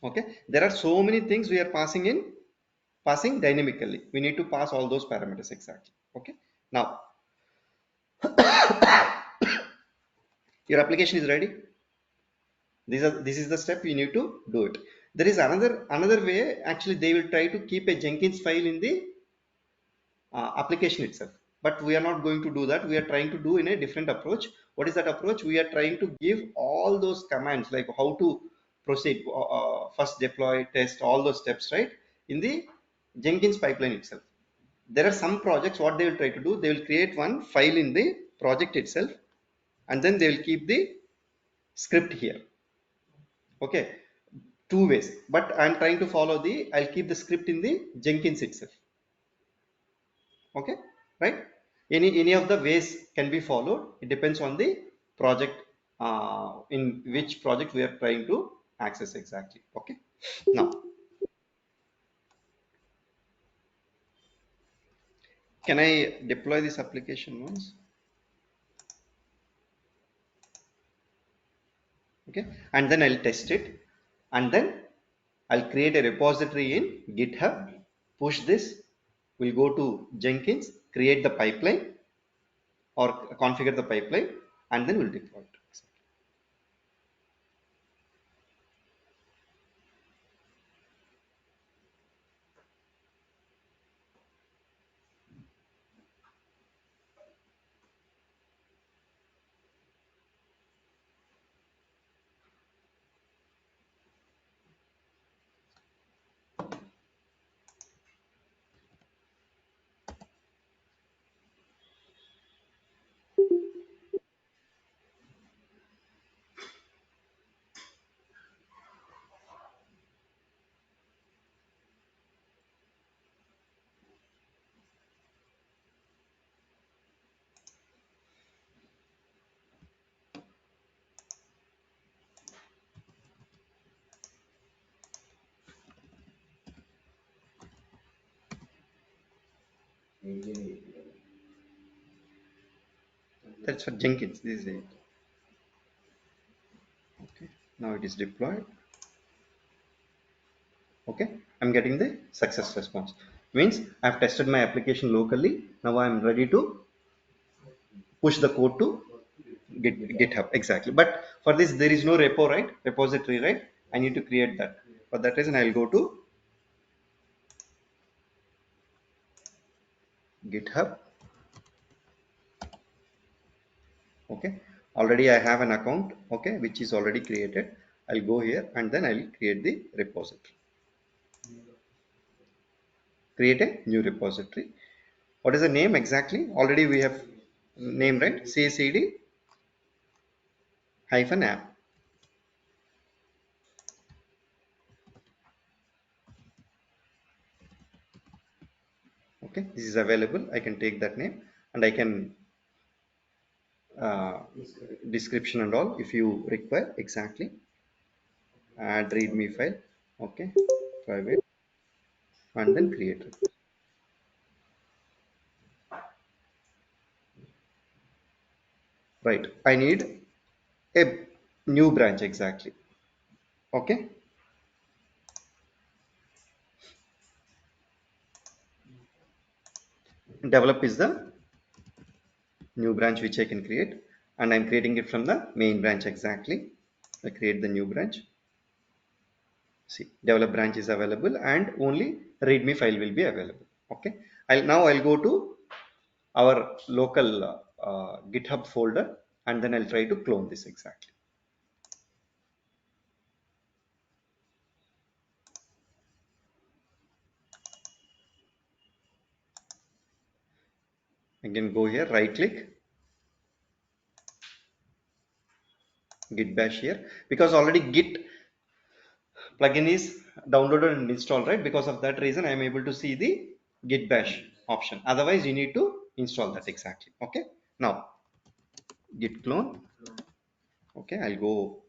Speaker 1: Okay, there are so many things we are passing dynamically. We need to pass all those parameters exactly. Okay, now your application is ready. This is the step you need to do it. There is another way. Actually, they will try to keep a Jenkins file in the application itself, but we are not going to do that. We are trying to do in a different approach. What is that approach? We are trying to give all those commands, like how to proceed, first deploy, test, all those steps, right, in the Jenkins pipeline itself. There are some projects, what they will try to do, they will create one file in the project itself, and then they will keep the script here. Okay, two ways, but I'm trying to follow the, I'll keep the script in the Jenkins itself. Okay, right? Any of the ways can be followed. It depends on the project, in which project we are trying to access exactly. Okay, now can I deploy this application once? Okay, and then I'll test it, and then I'll create a repository in GitHub, push this, we'll go to Jenkins, create the pipeline or configure the pipeline, and then we'll deploy it. That's for Jenkins. This is it. Okay, now it is deployed. Okay, I'm getting the success response. Means I've tested my application locally. Now I'm ready to push the code to GitHub. Exactly. But for this, there is no repo, right? Repository, right? I need to create that. For that reason, I'll go to GitHub. Okay, already I have an account, okay, which is already created. I'll go here and then I'll create the repository. Create a new repository. What is the name exactly? Already we have name, right? CACD hyphen app. Okay, this is available. I can take that name and I can uh, description and all if you require. Exactly, add readme file. Okay, private and then create it. Right, I need a new branch. Exactly. Okay, develop is the new branch which I can create, and I'm creating it from the main branch. Exactly, I create the new branch. See, develop branch is available and only readme file will be available. Okay, I'll go to our local GitHub folder and then I'll try to clone this. Exactly, again go here, right click, git bash here, because already git plugin is downloaded and installed, right? Because of that reason I am able to see the git bash option. Otherwise you need to install that. Exactly. Okay, now git clone. Okay, I'll go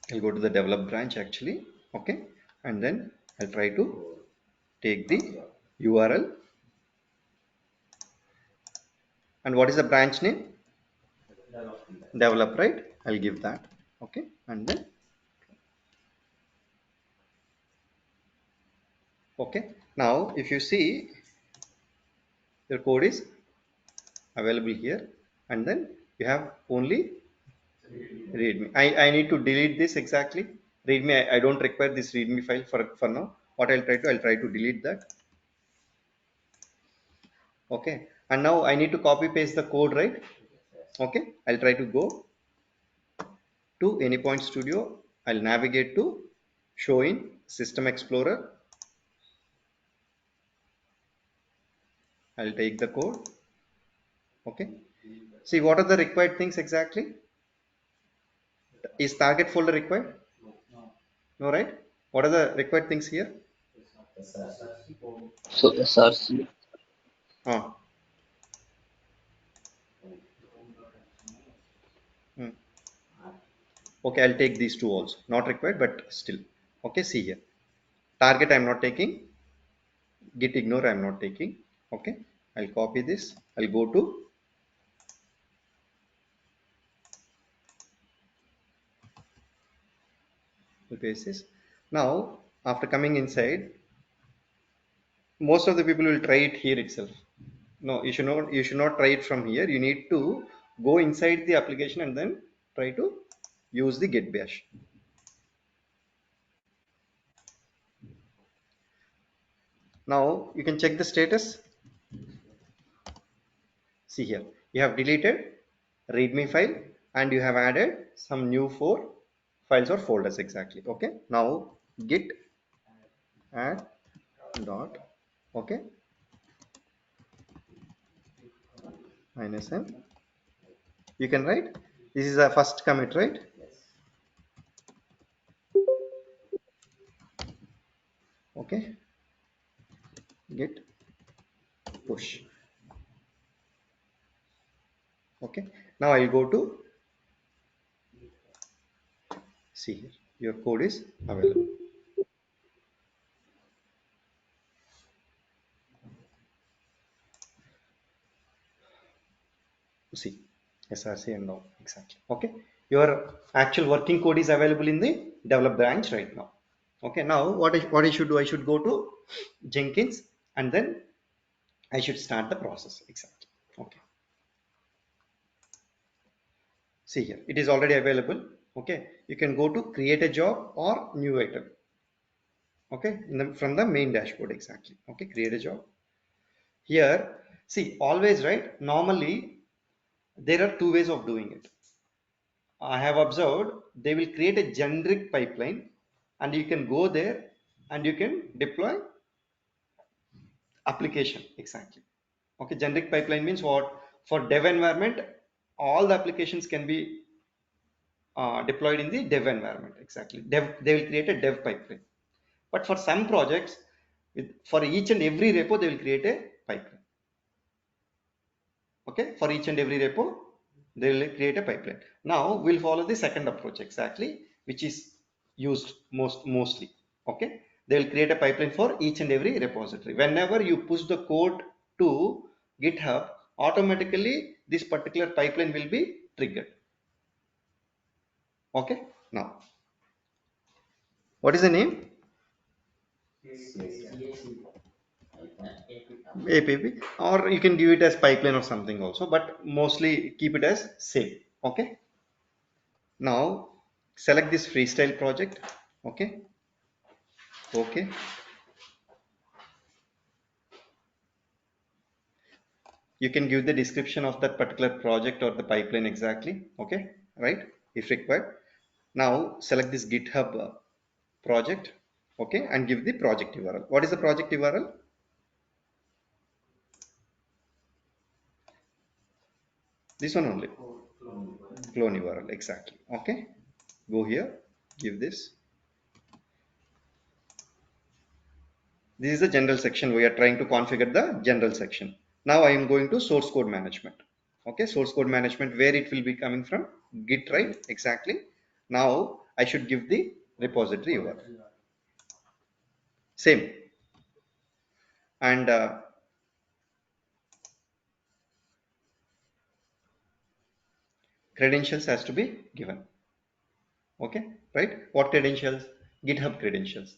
Speaker 1: to the develop branch actually. Okay, and then I'll try to take the URL. And what is the branch name? Develop, right? I'll give that. Okay, and then okay, now if you see, your code is available here and then you have only readme. I need to delete this. Exactly, readme, I don't require this readme file for now. What I'll try to delete that. Okay, and now I need to copy paste the code, right? Okay, I'll try to go to Anypoint Studio. I'll navigate to show in System Explorer. I'll take the code. Okay, see what are the required things exactly. Is target folder required? No, right? What are the required things here?
Speaker 3: So SRC.
Speaker 1: Ah, hmm. Okay, I'll take these two also. Not required, but still. Okay, see here. Target I'm not taking. Git ignore I'm not taking. Okay, I'll copy this. I'll go to the basis. Now, after coming inside, most of the people will try it here itself. No, you should not try it from here. You need to go inside the application and then try to use the git bash. Now you can check the status. See here, you have deleted readme file and you have added some new four files or folders. Exactly. Okay, now git add dot, okay, minus n, you can write this is a first commit, right? Okay, git push. Okay, now I'll go to, see here, your code is available. See, src and now. Exactly. Okay, your actual working code is available in the develop branch right now. Okay, now what I should do, I should go to Jenkins and then I should start the process. Exactly. Okay, see here, it is already available. Okay, you can go to create a job or new item. Okay, from the main dashboard exactly. Okay, create a job. Here, see, always, right? Normally, there are two ways of doing it. I have observed they will create a generic pipeline and you can go there and you can deploy application exactly. Okay, generic pipeline means what? For dev environment, all the applications can be deployed in the dev environment exactly. They will create a dev pipeline. But for some projects, for each and every repo, they will create a pipeline. Okay, for each and every repo, they will create a pipeline. Now we'll follow the second approach exactly, which is used mostly. Okay, they will create a pipeline for each and every repository. Whenever you push the code to GitHub, automatically this particular pipeline will be triggered. Okay, now what is the name? APP, or you can give it as pipeline or something also, but mostly keep it as same. Okay, now select this freestyle project. Okay, okay, you can give the description of that particular project or the pipeline exactly. Okay, right, if required. Now select this GitHub project. Okay, and give the project URL. What is the project URL? This one only, clone URL exactly. Okay, go here, give this. This is the general section. We are trying to configure the general section. Now I am going to source code management. Okay, source code management, where it will be coming from? Git, right? Exactly. Now I should give the repository URL. Same. And credentials has to be given. Okay, right? What credentials? GitHub credentials.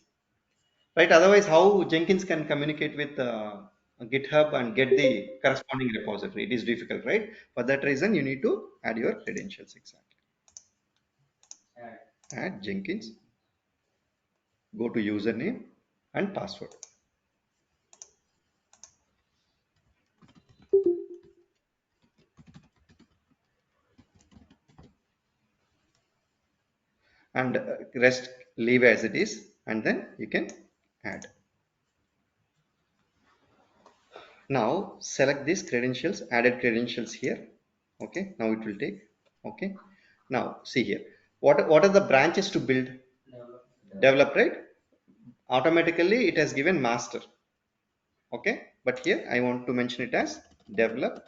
Speaker 1: Right? Otherwise, how Jenkins can communicate with GitHub and get the corresponding repository? It is difficult, right? For that reason, you need to add your credentials exactly. Add Jenkins, go to username and password. And rest leave as it is, and then you can add. Now select these credentials, added credentials here. Okay, now it will take. Okay, now see here, what are the branches to build? Develop, right? Automatically it has given master. Okay, but here I want to mention it as develop.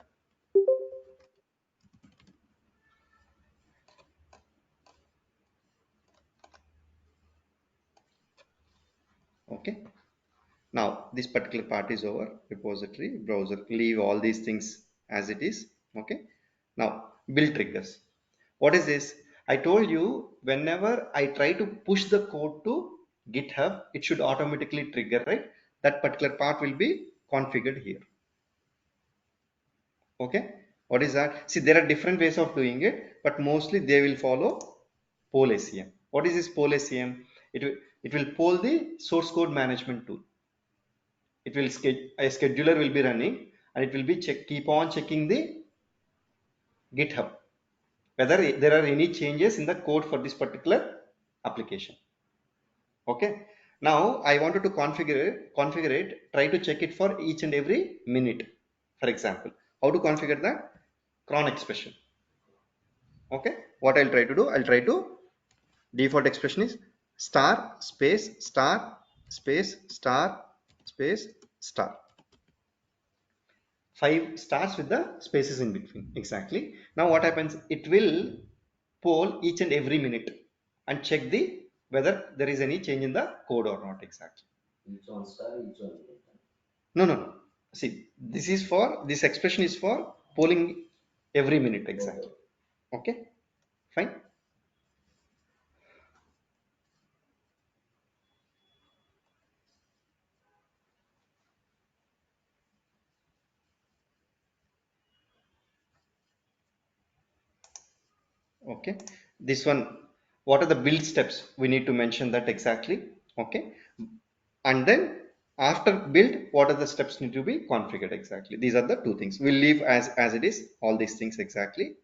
Speaker 1: Okay, now this particular part is over. Repository, browser, leave all these things as it is. Okay, now build triggers. What is this? I told you, whenever I try to push the code to GitHub, it should automatically trigger, right? That particular part will be configured here. Okay, what is that? See, there are different ways of doing it, but mostly they will follow poll SCM. What is this poll SCM? It will poll the source code management tool. It will a scheduler will be running, and it will be keep on checking the GitHub whether there are any changes in the code for this particular application. Okay, now I wanted to configure it, try to check it for each and every minute. For example, how to configure that? Cron expression. Okay, what I'll try to do, I'll try to default expression is star space star space star space star. 5 stars with the spaces in between exactly. Now what happens? It will poll each and every minute and check the whether there is any change in the code or not exactly. Each one star, each one minute. No. See, this expression is for polling every minute exactly. Okay, fine. Okay, this one. what are the build steps? We need to mention that exactly. Okay. And then after build, what are the steps need to be configured exactly? These are the two things. We'll leave as it is, all these things exactly.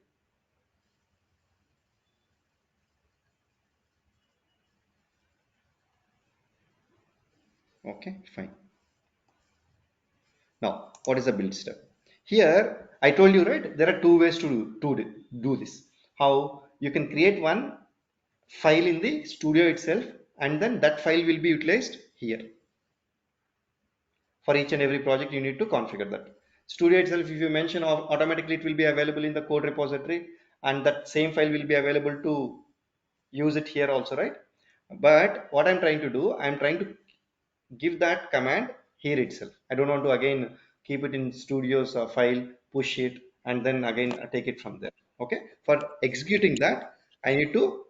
Speaker 1: Okay, fine. Now, what is the build step? Here, I told you, right? There are two ways to do this. How you can create one file in the studio itself, and then that file will be utilized here. For each and every project, you need to configure that. Studio itself, if you mention, automatically it will be available in the code repository, and that same file will be available to use it here also, right? But what I'm trying to do, I'm trying to give that command here itself. I don't want to again keep it in studios file, push it, and then again take it from there. Okay, for executing that, I need to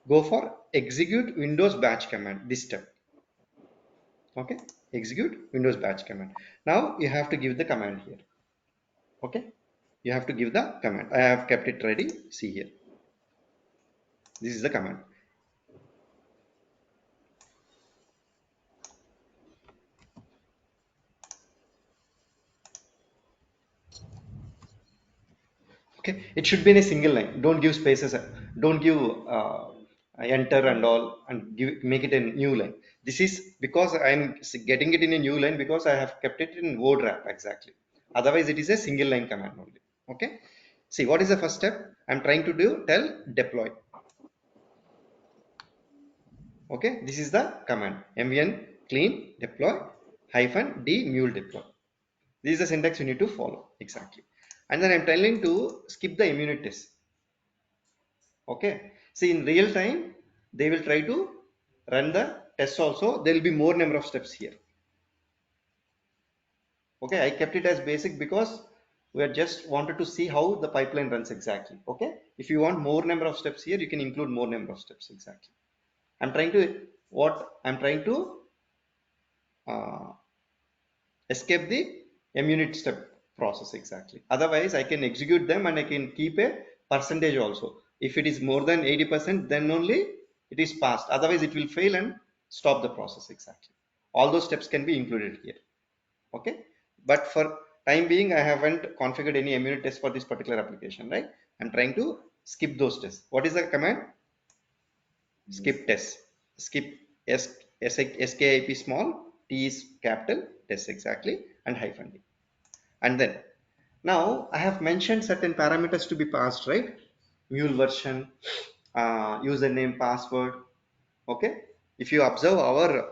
Speaker 1: go for execute windows batch command, this step. Okay, execute windows batch command. Now you have to give the command here. Okay, you have to give the command. I have kept it ready. See here, this is the command. Okay, it should be in a single line. Don't give spaces, don't give enter and all, and make it a new line. This is because I'm getting it in a new line because I have kept it in word wrap exactly. Otherwise it is a single line command only. Okay, see what is the first step I'm trying to do? Tell deploy. Okay, this is the command mvn clean deploy hyphen d mule deploy. This is the syntax you need to follow exactly. And then I'm telling to skip the unit test. Okay, see in real time they will try to run the test also. There will be more number of steps here. Okay, I kept it as basic because we are just wanted to see how the pipeline runs exactly. Okay, if you want more number of steps here, you can include more number of steps exactly. I'm trying to what I'm trying to uh, escape the munit step process exactly. Otherwise I can execute them and I can keep a percentage also. If it is more than 80%, then only it is passed. Otherwise it will fail and stop the process exactly. All those steps can be included here. Okay, but for time being I haven't configured any munit test for this particular application, right? I'm trying to skip those tests. What is the command? Skip test. Skip skip small, t is capital, test exactly, and hyphen d. And then now I have mentioned certain parameters to be passed, right? Mule version, username, password. Okay, if you observe our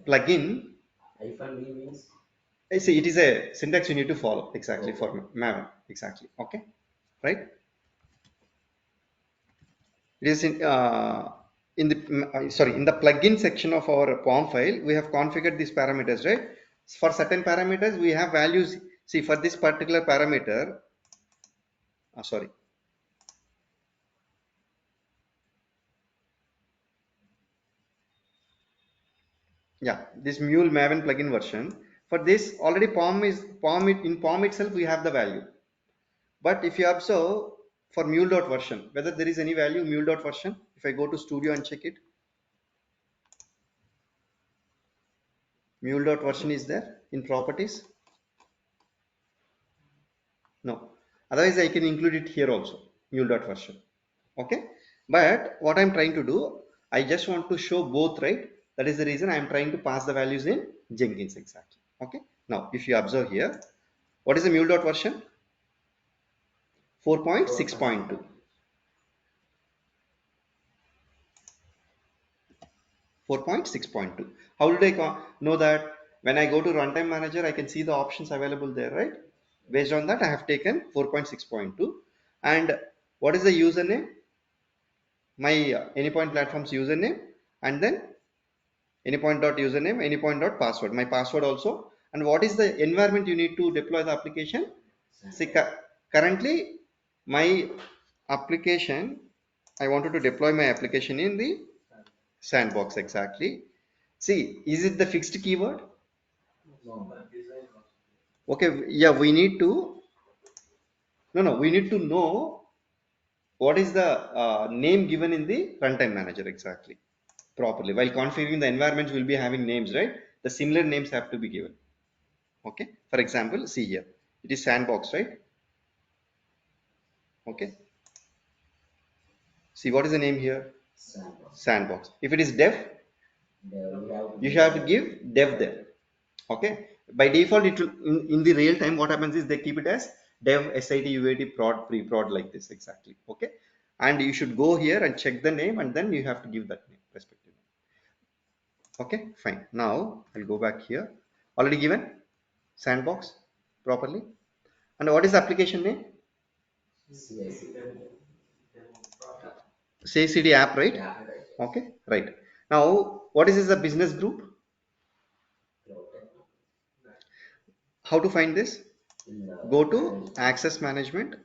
Speaker 1: plugin, I see it is a syntax you need to follow exactly for Maven exactly. Okay, right? It is in the sorry, in the plugin section of our POM file we have configured these parameters, right? For certain parameters we have values. See, for this particular parameter, sorry, yeah, this Mule Maven plugin version, for this already POM itself we have the value. But if you observe for Mule dot version, whether there is any value Mule dot version, if I go to studio and check it, Mule dot version is there in properties. No, otherwise I can include it here also, Mule dot version. Okay, but what I'm trying to do, I just want to show both, right? That is the reason I'm trying to pass the values in Jenkins exactly. Okay, now if you observe here, what is the Mule dot version? 4.6.2. 4.6.2. How did I know that? When I go to runtime manager, I can see the options available there, right? Based on that I have taken 4.6.2. And what is the username? My anypoint platform's username, and then anypoint dot username, anypoint dot password, my password also. And what is the environment you need to deploy the application? See, currently my application, I wanted to deploy my application in the sandbox exactly. See, is it the fixed keyword? Okay, yeah, we need to, no, we need to know what is the name given in the runtime manager exactly properly. While configuring the environments will be having names, right? The similar names have to be given. Okay, for example, see here, it is sandbox, right? Okay, see what is the name here? Sandbox. If it is dev, you have to give dev there. Okay, by default it will in the real time what happens is they keep it as dev sit uat prod pre-prod like this exactly. Okay, and you should go here and check the name and then you have to give that name respectively. Okay, fine. Now I'll go back here, already given sandbox properly. And what is the application name? CICD app, right? Okay, right. Now what is the business group? How to find this? Go to access management,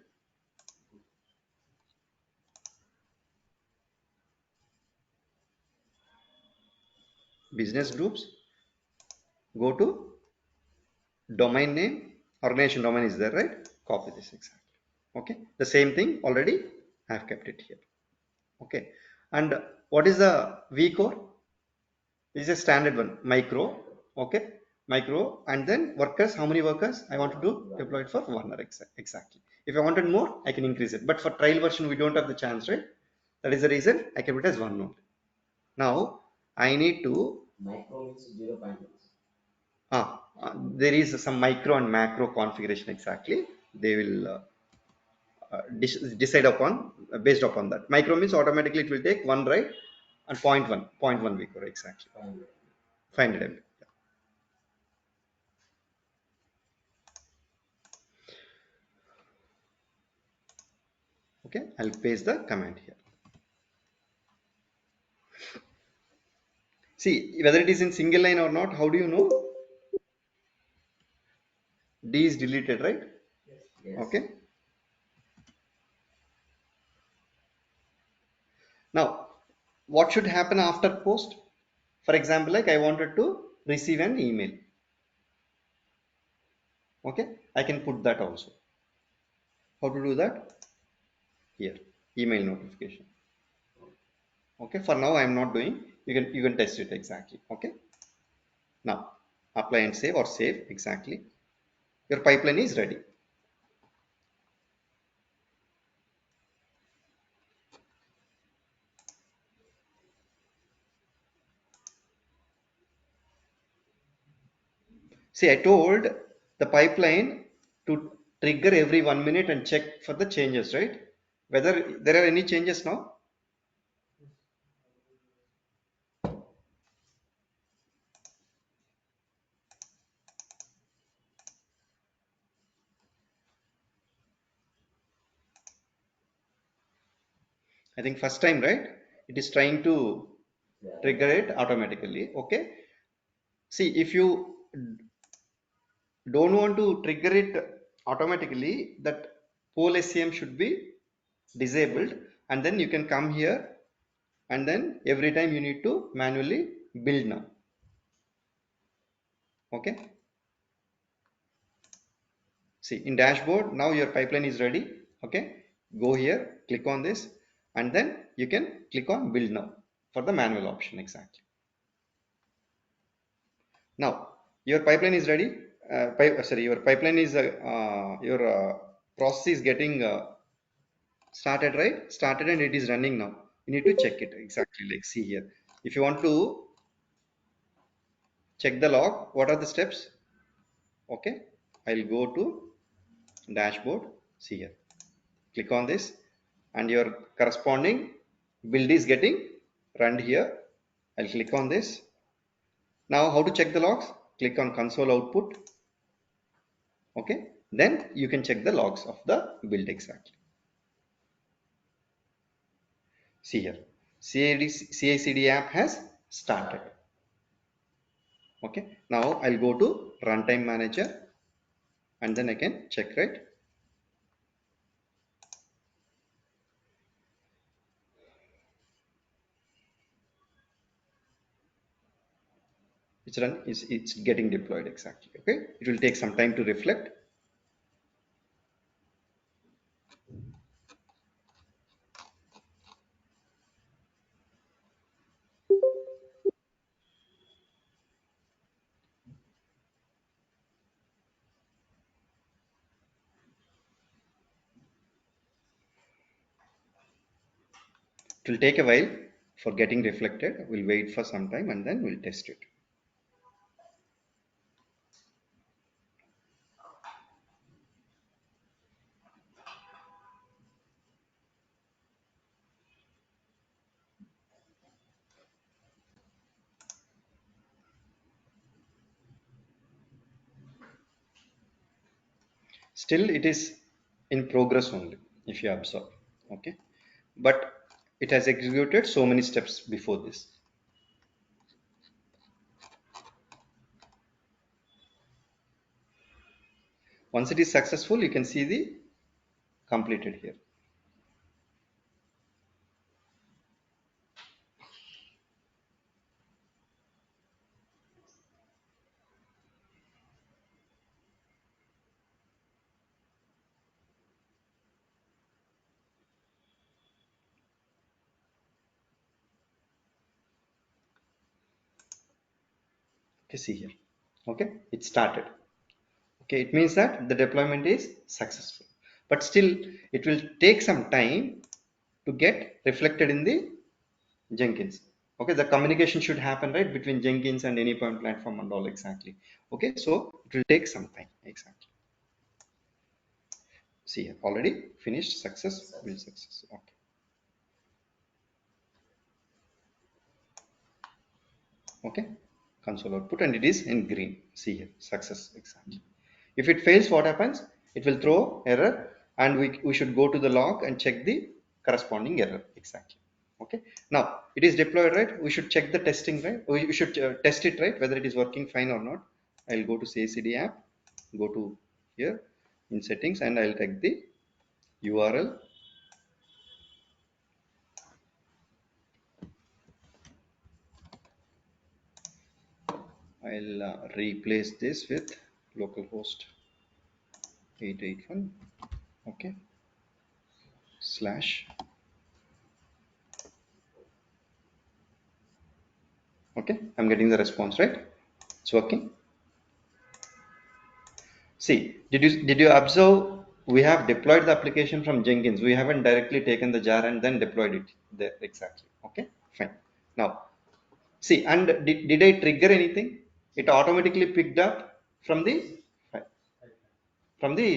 Speaker 1: business groups, go to domain name, organization domain is there, right? Copy this exactly. Okay, the same thing already I have kept it here. Okay, and what is the vcore? This is a standard one, micro. Okay, micro. And then workers, how many workers I want to do? Deploy it for 1 hour exactly. If I wanted more I can increase it, but for trial version we don't have the chance, right? That is the reason I kept it as 1 node. Now I need to there is some micro and macro configuration exactly. They will decide upon based upon that. Micro means automatically it will take one write and point one week or exactly 500 MB. Okay, I'll paste the command here. See whether it is in single line or not. How do you know? D is deleted, right? Okay. Now, what should happen after post? For example, like I wanted to receive an email. Okay, I can put that also. How to do that? Here, email notification. Okay, for now I am not doing. You can test it exactly. Okay. Now apply and save or save exactly. Your pipeline is ready. See, I told the pipeline to trigger every 1 minute and check for the changes, right? Whether there are any changes now. I think first time, right? It is trying to trigger it automatically. Okay. See, if you don't want to trigger it automatically, that poll SCM should be disabled, and then you can come here and then every time you need to manually build now. Okay. See in dashboard now your pipeline is ready. Okay, go here, click on this, and then you can click on build now for the manual option exactly. Now your pipeline is ready. Your pipeline is your process is getting started, right? Started and it is running now. You need to check it exactly, like see here. If you want to check the log, what are the steps? Okay, I'll go to dashboard. See here, click on this and your corresponding build is getting run here. I'll click on this. Now how to check the logs? Click on console output. Okay, then you can check the logs of the build exactly. See here, CICD app has started. Okay, now I'll go to runtime manager and then I can check, right? It's run, it's getting deployed exactly. Okay, it will take some time to reflect. It will take a while for getting reflected. We'll wait for some time and then we'll test it. Still it is in progress only if you observe. Okay, but it has executed so many steps before this. Once it is successful, you can see the completed here. Okay, see here. Okay, it started. Okay, it means that the deployment is successful, but still it will take some time to get reflected in the Jenkins. Okay, the communication should happen right between Jenkins and any point platform and all exactly. Okay, so it will take some time exactly. See here, already finished, success, will success. Okay, okay, console output and it is in green. See here, success exactly. If it fails, what happens? It will throw error and we should go to the log and check the corresponding error exactly. Okay, now it is deployed right. We should check the testing right. We should test it right whether it is working fine or not. I'll go to CI/CD app, go to here in settings and I'll take the URL. I'll replace this with localhost 881. Okay, slash. Okay, I'm getting the response right. It's working. See, did you observe we have deployed the application from Jenkins. We haven't directly taken the jar and then deployed it there exactly. Okay, fine. Now see, and did I trigger anything? It automatically picked up from the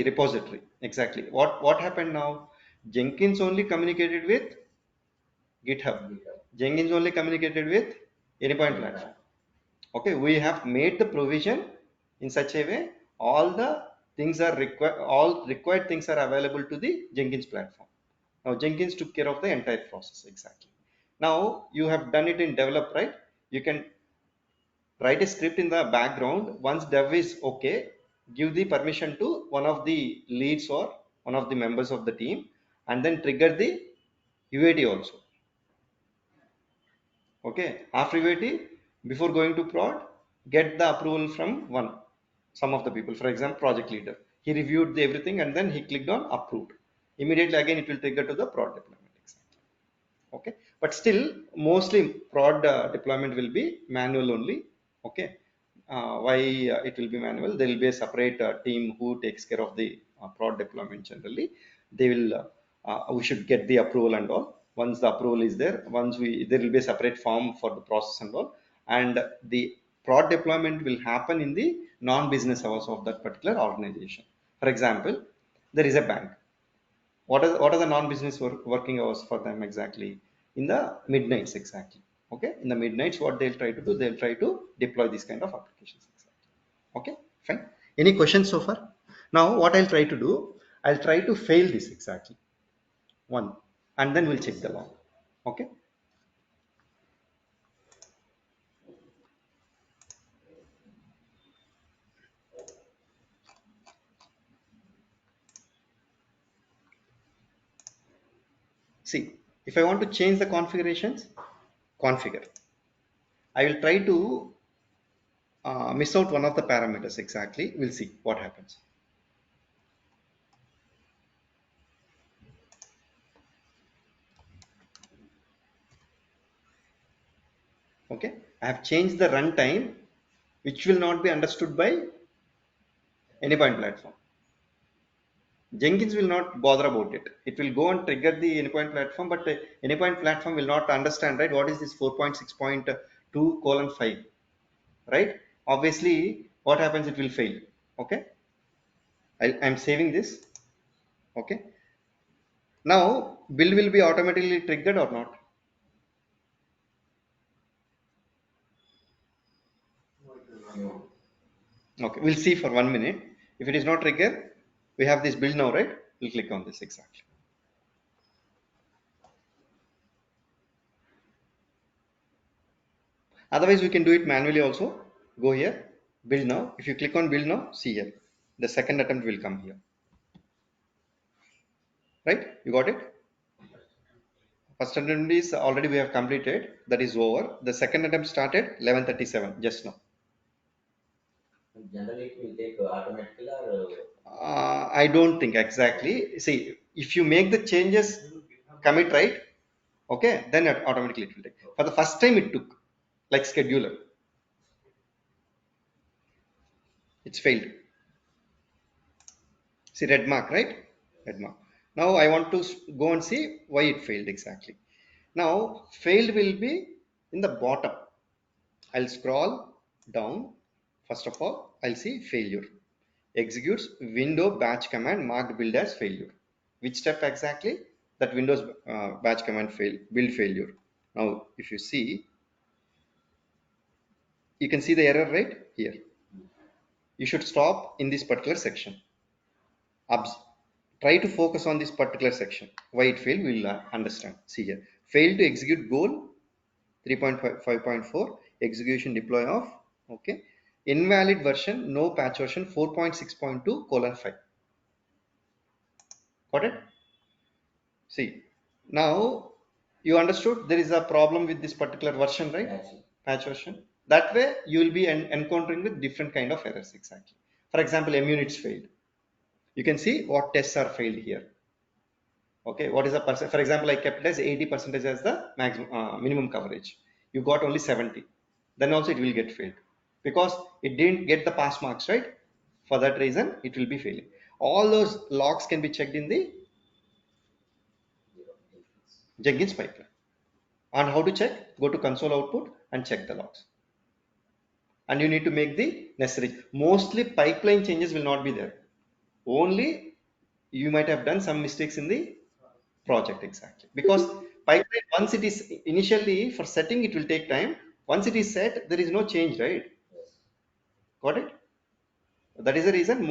Speaker 1: repository. Exactly. What happened now? Jenkins only communicated with GitHub. Jenkins only communicated with Anypoint platform. Okay, we have made the provision in such a way all the things are required, all required things are available to the Jenkins platform. Now Jenkins took care of the entire process exactly. Now you have done it in develop, right? You can write a script in the background. Once dev is okay, give the permission to one of the leads or one of the members of the team and then trigger the UAT also. Okay, after UAT, before going to prod, get the approval from some of the people, for example project leader. He reviewed everything and then he clicked on approved. Immediately again it will trigger to the prod deployment exactly. Okay, but still mostly prod deployment will be manual only. Okay, why it will be manual? There will be a separate team who takes care of the prod deployment. Generally they will we should get the approval and all. Once the approval is there, there will be a separate form for the process and all, and the prod deployment will happen in the non-business hours of that particular organization. For example, there is a bank. What are the non-business working hours for them exactly? In the midnights exactly. Okay, in the midnights what they'll try to do, they'll try to deploy these kind of applications exactly. Okay, fine. Any questions so far? Now what I'll try to do, I'll try to fail this exactly one and then we'll check the log. Okay, see, if I want to change the configurations, configure, I will try to miss out one of the parameters exactly. We'll see what happens. Okay, I have changed the runtime which will not be understood by any point platform. Jenkins will not bother about it. It will go and trigger the endpoint platform, but the endpoint platform will not understand, right? What is this 4.6.2 colon 5, right? Obviously, what happens? It will fail. Okay. I'm saving this. Okay. Now, build will be automatically triggered or not? Okay. We'll see for 1 minute. If it is not triggered, we have this build now, right? We'll click on this exactly. Otherwise, we can do it manually also. Go here, build now. If you click on build now, see here, the second attempt will come here, right? You got it? First attempt is already we have completed. That is over. The second attempt started 11:37 just now.
Speaker 3: Generally, it will take automatically or
Speaker 1: I don't think exactly. See, if you make the changes, commit right, okay, then automatically it will take. For the first time, it took like scheduler. It's failed. See red mark, right? Red mark. Now I want to go and see why it failed exactly. Now failed will be in the bottom. I'll scroll down. First of all, I'll see failure. Executes window batch command marked build as failure. Which step exactly? That Windows batch command build failure. Now if you see, you can see the error right here. You should stop in this particular section. Try to focus on this particular section. Why it failed, we will understand. See here. Failed to execute goal 3.5.4 execution deploy of, okay, invalid version, no patch version 4.6.2 colon 5. Got it? See, now you understood there is a problem with this particular version, right? Patch version. That way you will be encountering with different kind of errors exactly. For example, munits failed. You can see what tests are failed here. Okay, what is the percent? For example, I kept it as 80% as the maximum minimum coverage. You got only 70. Then also it will get failed because it didn't get the pass marks, right? For that reason, it will be failing. All those logs can be checked in the Jenkins pipeline. And how to check? Go to console output and check the logs. And you need to make the necessary. Mostly pipeline changes will not be there. Only you might have done some mistakes in the project exactly, because pipeline once it is initially for setting it will take time. Once it is set, there is no change, right? Got it? That is the reason